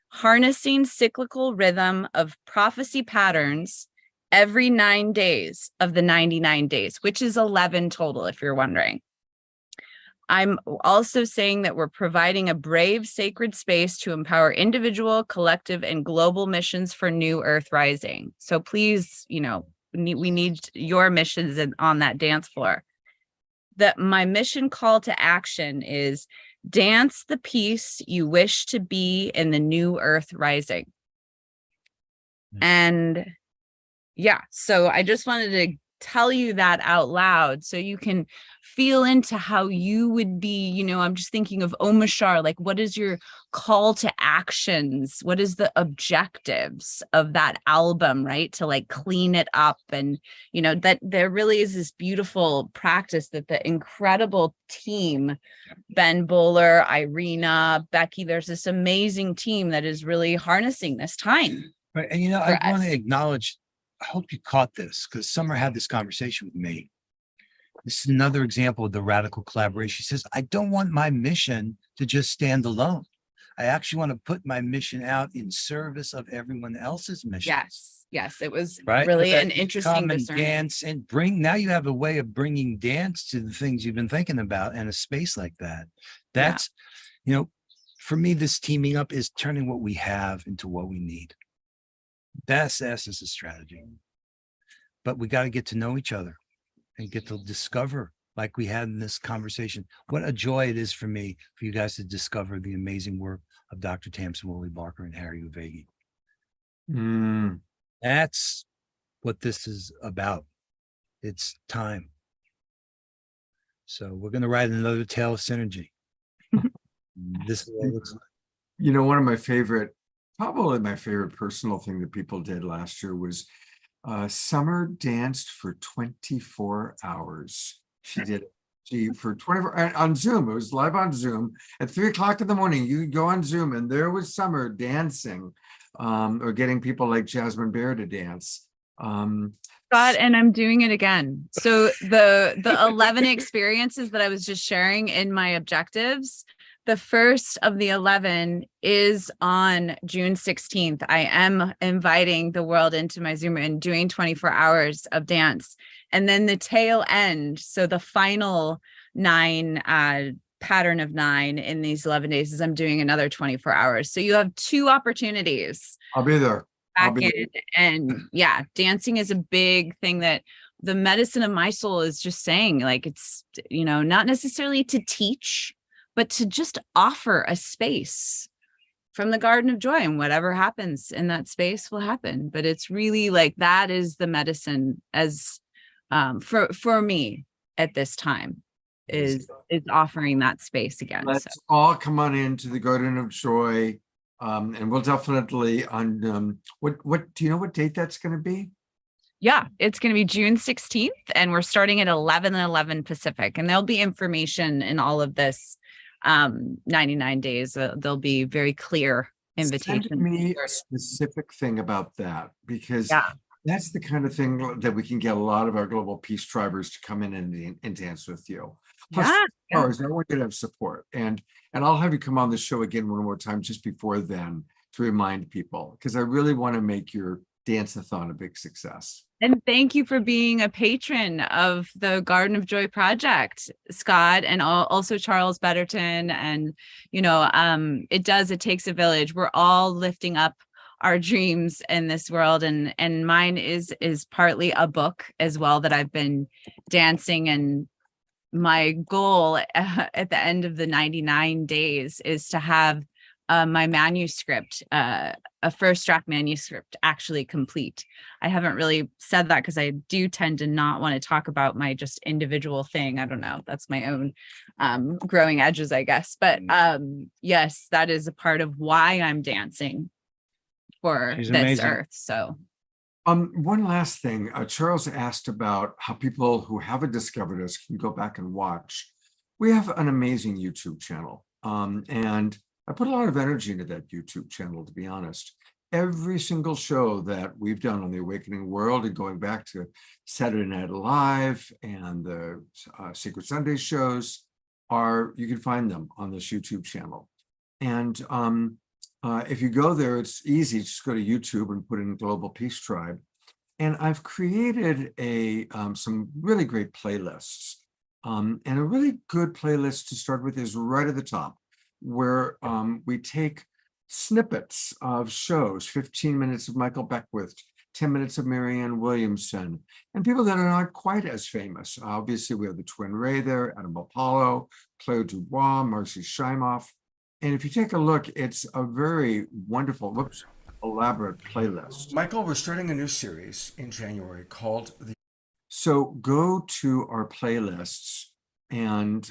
Harnessing cyclical rhythm of prophecy patterns every 9 days of the 99 days, which is 11 total, if you're wondering. I'm also saying that we're providing a brave, sacred space to empower individual, collective, and global missions for new Earth Rising. So please, we need your missions on that dance floor. That my mission call to action is dance the peace you wish to be in the new Earth Rising. And yeah, so I just wanted to tell you that out loud so you can feel into how you would be, I'm just thinking of Omashar, like what is your call to actions? What is the objectives of that album, right? To like clean it up. And, that there really is this beautiful practice that the incredible team, Ben Bowler, Irina, Becky, there's this amazing team that is really harnessing this time. Right. And, I want to acknowledge, I hope you caught this because Summer had this conversation with me. This is another example of the radical collaboration. She says, I don't want my mission to just stand alone. I actually want to put my mission out in service of everyone else's mission. Yes. It was right? really But an that you interesting come and discernment. dance and now you have a way of bringing dance to the things you've been thinking about in a space like that. That's, for me, this teaming up is turning what we have into what we need. That's the essence of strategy. But we got to get to know each other and get to discover, like we had in this conversation, what a joy it is for me, for you guys to discover the amazing work of Dr. Tamsen Woolley-Barker and Harry Uvegi. That's what this is about. It's time. So we're going to write another tale of synergy. This is what it looks like. One of my favorite, probably my favorite personal thing that people did last year was Summer danced for 24 hours. She for 24 on Zoom. It was live on Zoom at 3:00 in the morning. You go on Zoom and there was Summer dancing or getting people like Jasmine Bear to dance. God, and I'm doing it again. So the 11 experiences that I was just sharing in my objectives, the first of the 11 is on June 16th. I am inviting the world into my Zoom and doing 24 hours of dance. And then the tail end, so the final 9 pattern of 9 in these 11 days is I'm doing another 24 hours. So you have 2 opportunities I'll be there. I'll back be in. And yeah, dancing is a big thing that the medicine of my soul is just saying, like, it's, you know, not necessarily to teach, but to just offer a space from the Garden of Joy, and whatever happens in that space will happen. But it's really like, that is the medicine as for me at this time, is offering that space again. Let's So all come on into the Garden of Joy. And we'll definitely on what do you know what date that's going to be? yeah, it's going to be June 16th, and we're starting at 11 Pacific, and there'll be information in all of this 99 days. There'll be very clear invitations. Send me a specific thing about that, because Yeah. that's the kind of thing that we can get a lot of our global peace tribers to come in and dance with you. Plus, Yeah, yeah. I want you to have support, and I'll have you come on the show again one more time just before then to remind people, because I really want to make your dance-a-thon a big success. And thank you for being a patron of the Garden of Joy project, Scott, and also Charles Betterton. And, you know, it takes a village. We're all lifting up our dreams in this world. And mine is partly a book as well that I've been dancing. And my goal at the end of the 99 days is to have my manuscript, a first draft manuscript, actually complete. I haven't really said that because I do tend to not want to talk about my just individual thing. I don't know. That's my own growing edges, I guess. But yes, that is a part of why I'm dancing for She's this amazing. earth. So One last thing, Charles asked about how people who haven't discovered us can go back and watch. We have an amazing YouTube channel, and I put a lot of energy into that YouTube channel, to be honest. Every single show that we've done on the Awakening World, and going back to Saturday Night Live and the Sacred Sunday shows, you can find them on this YouTube channel. And if you go there, it's easy. Just go to YouTube and put in Global Peace Tribe. And I've created some really great playlists. And a really good playlist to start with is right at the top, where we take snippets of shows, 15 minutes of Michael Beckwith, 10 minutes of Marianne Williamson, and people that are not quite as famous. Obviously, we have the Twin Ray there, Adam Apollo, Claire Dubois, Marcy Shimoff. And if you take a look, it's a very wonderful, elaborate playlist. Michael, we're starting a new series in January called the. So go to our playlists and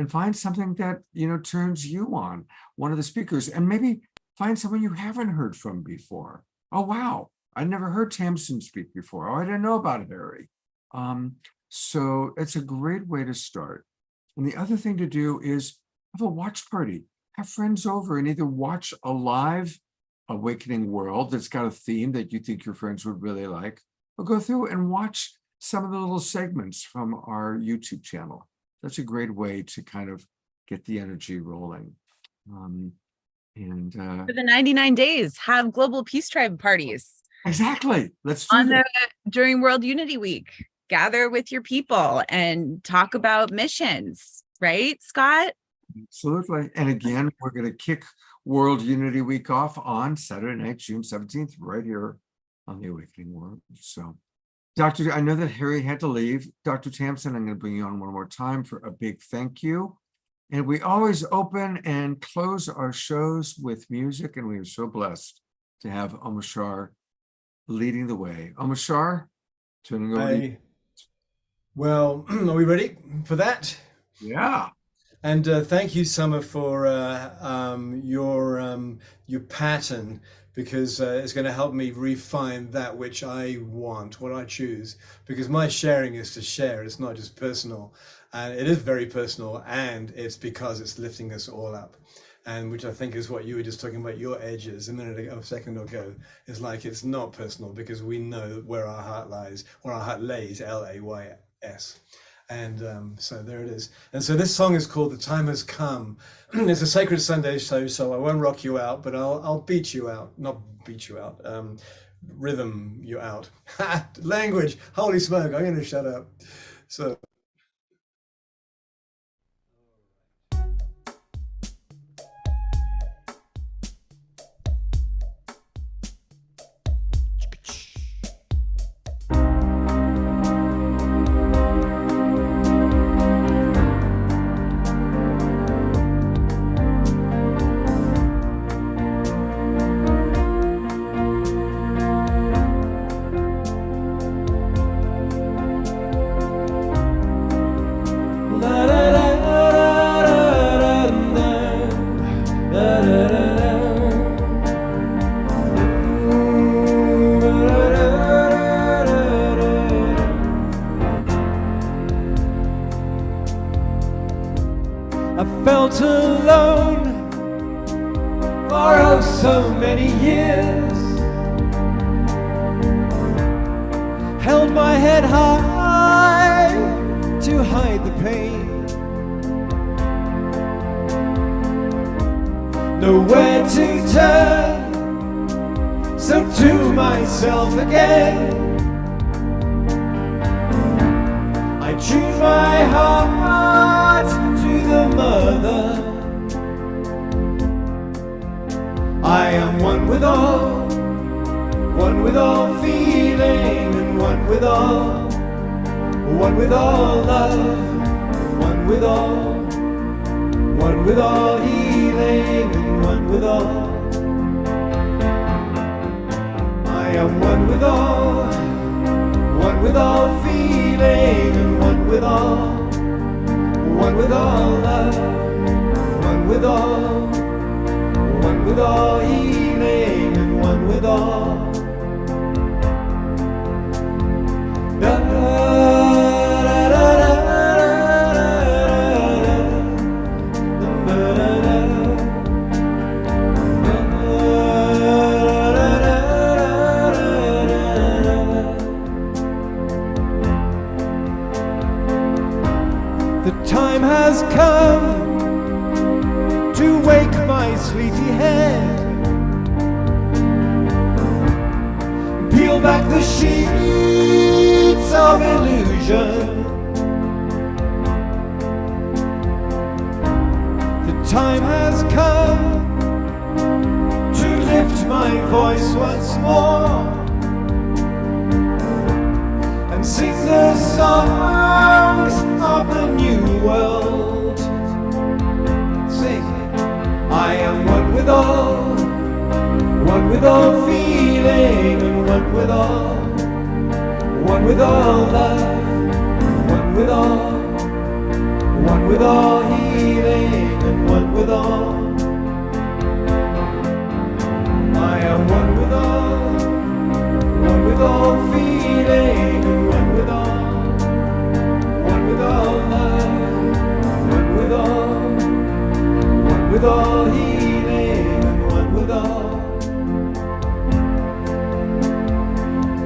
find something that, you know, turns you on, one of the speakers, and maybe find someone you haven't heard from before. Oh, wow, I never heard Tamsin speak before. Oh, I didn't know about Harry. So it's a great way to start. And the other thing to do is have a watch party. Have friends over and either watch a live Awakening World that's got a theme that you think your friends would really like, or go through and watch some of the little segments from our YouTube channel. That's a great way to kind of get the energy rolling. for the 99 days, have Global Peace Tribe parties. Exactly. Let's do that. During World Unity Week. Gather with your people and talk about missions, right, Scott? Absolutely. And again, we're going to kick World Unity Week off on Saturday night, June 17th, right here on the Awakening World. So, Dr. I know that Harry had to leave. Dr. Tamsin, I'm going to bring you on one more time for a big thank you. And we always open and close our shows with music, and we are so blessed to have Omashar leading the way. Omashar, turning over to you. Well, are we ready for that? Yeah. And thank you, Summer, for your pattern, because it's going to help me refine that which I want, what I choose. Because my sharing is to share; it's not just personal, and it is very personal, and it's because it's lifting us all up. and which I think is what you were just talking about, your edges a second ago. It's like it's not personal because we know where our heart lies, where our heart lays, Lays. And so there it is. And so this song is called The Time Has Come. It's a Sacred Sunday show, so I won't rock you out, but I'll beat you out. Not beat you out, rhythm you out. Language, holy smoke, I'm going to shut up. So. I felt alone for oh so many years, held my head high to hide the pain, nowhere to turn, so to myself again I tune my heart to the mother. I am one with all feeling, and one with all love, one with all healing, and one with all. I am one with all feeling, and one with all love, one with all healing, and one with all. Da, da, da, da, the time has come to wake my sleepy head, peel back the sheets of illusion. The time has come to lift my voice once more and sing the songs of the new world. Sing. I am one with all feeling, and one with all love, one with all healing, and one with all. I am one with all feeling, and one with all love, one with all healing, and one with all.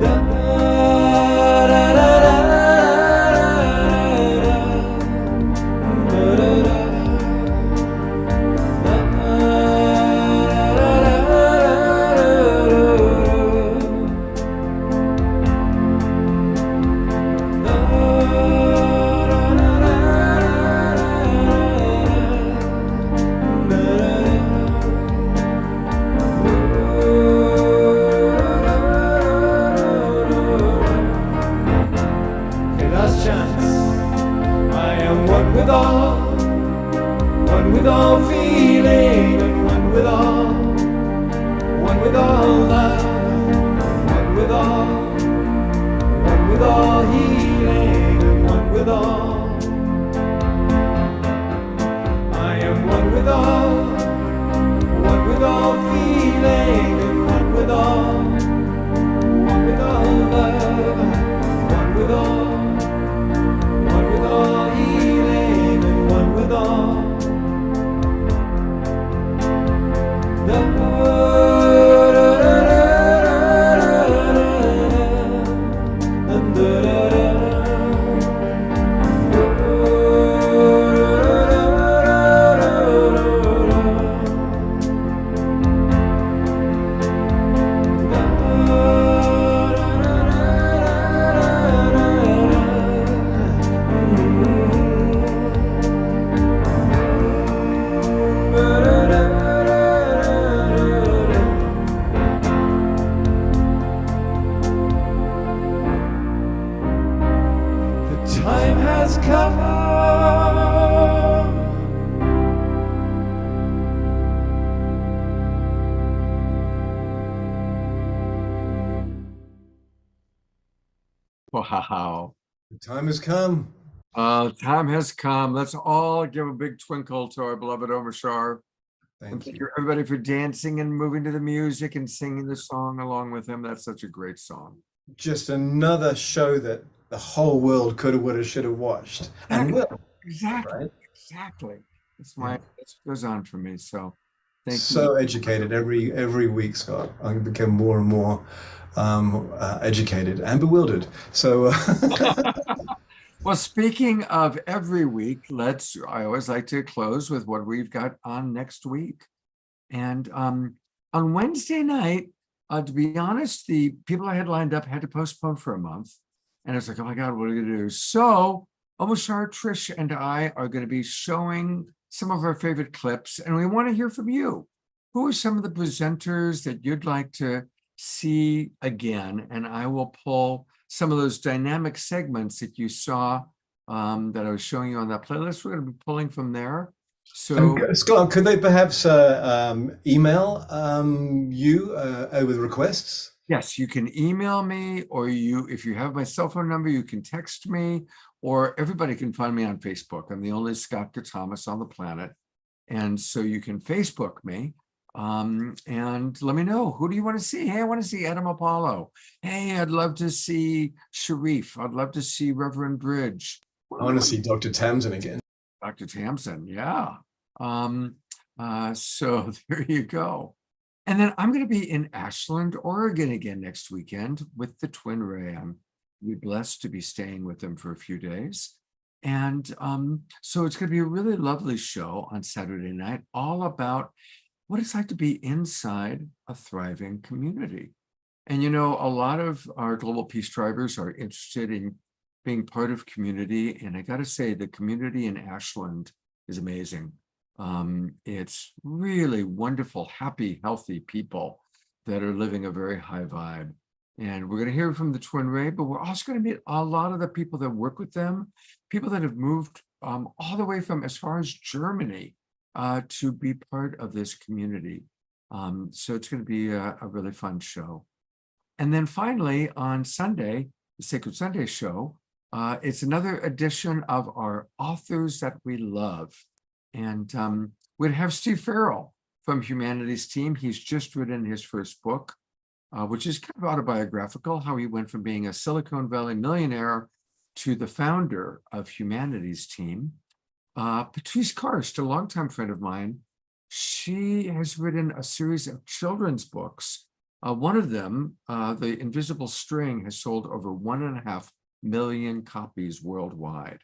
Da, da, da, da, da, da, da, da. One with all feeling, and one with all love, one with all healing, and one with all. I am one with all feeling, and one with all love, one with all healing, and one with all. time has come. Wow. The time has come. Time has come. Let's all give a big twinkle to our beloved Omar Shar. And Thank thank you. you everybody for dancing and moving to the music and singing the song along with him. That's such a great song. Just another show that the whole world could have, would have, should have watched and will. Exactly. Right? Exactly. It's Yeah. my, it goes on for me. So thank So you. educated every week, Scott. I become more and more educated and bewildered. So Well, speaking of every week, I always like to close with what we've got on next week. And on Wednesday night, to be honest, the people I had lined up had to postpone for a month. And I was like, oh my God, what are we gonna do? So Omar Shar, Trish, and I are going to be showing some of our favorite clips, and we want to hear from you. Who are some of the presenters that you'd like to see again? And I will pull some of those dynamic segments that you saw that I was showing you on that playlist. We're going to be pulling from there. So Scott, could they perhaps email you with requests? yes, you can email me, or if you have my cell phone number, you can text me, or everybody can find me on Facebook. I'm the only Scott Thomas on the planet. And so you can Facebook me and let me know, who do you want to see? Hey, I want to see Adam Apollo. Hey, I'd love to see Sharif. I'd love to see Reverend Bridge. I want to see Dr. Tamsin again. Dr. Tamsin, yeah. So there you go. And then I'm going to be in Ashland, Oregon again next weekend with the Twin Ray. I'm really blessed to be staying with them for a few days. And so it's going to be a really lovely show on Saturday night, all about what it's like to be inside a thriving community. And, you know, a lot of our global peace drivers are interested in being part of community. And I got to say, the community in Ashland is amazing. It's really wonderful, happy, healthy people that are living a very high vibe. And we're going to hear from the Twin Ray, but we're also going to meet a lot of the people that work with them, people that have moved all the way from as far as Germany to be part of this community. So it's going to be a really fun show. And then finally, on Sunday, the Sacred Sunday show, it's another edition of our Authors That We Love. And we'd have Steve Farrell from Humanity's Team. He's just written his first book, which is kind of autobiographical, how he went from being a Silicon Valley millionaire to the founder of Humanity's Team. Patrice Karst, a longtime friend of mine, she has written a series of children's books. One of them, The Invisible String, has sold over 1.5 million copies worldwide.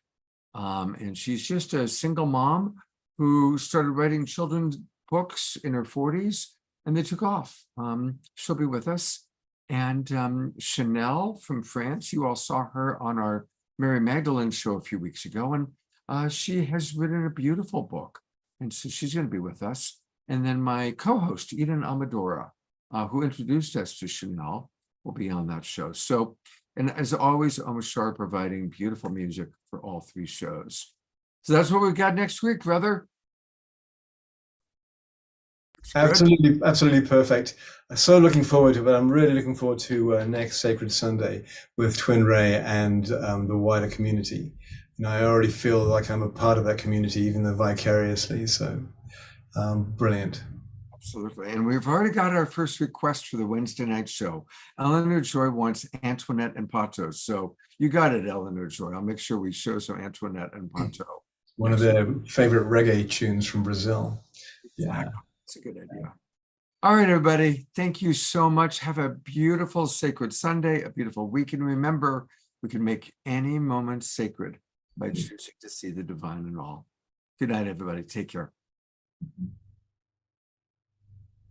And she's just a single mom who started writing children's books in her 40s, and they took off. She'll be with us. And Chanel from France, you all saw her on our Mary Magdalene show a few weeks ago, and she has written a beautiful book. And so she's going to be with us. And then my co-host, Eden Amadora, who introduced us to Chanel, will be on that show. So, and as always, Omar Shar providing beautiful music for all three shows. So that's what we've got next week, brother. Absolutely, absolutely perfect. So looking forward to it. But I'm really looking forward to next Sacred Sunday with Twin Ray and the wider community. You know, I already feel like I'm a part of that community, even though vicariously. So brilliant. Absolutely. And we've already got our first request for the Wednesday night show. Eleanor Joy wants Antoinette and Pato. So you got it, Eleanor Joy. I'll make sure we show some Antoinette and Pato. One of their favorite reggae tunes from Brazil. Yeah. That's a good idea. All right, everybody. Thank you so much. Have a beautiful Sacred Sunday, a beautiful weekend. Remember, we can make any moment sacred by choosing to see the divine in all. Good night, everybody. Take care.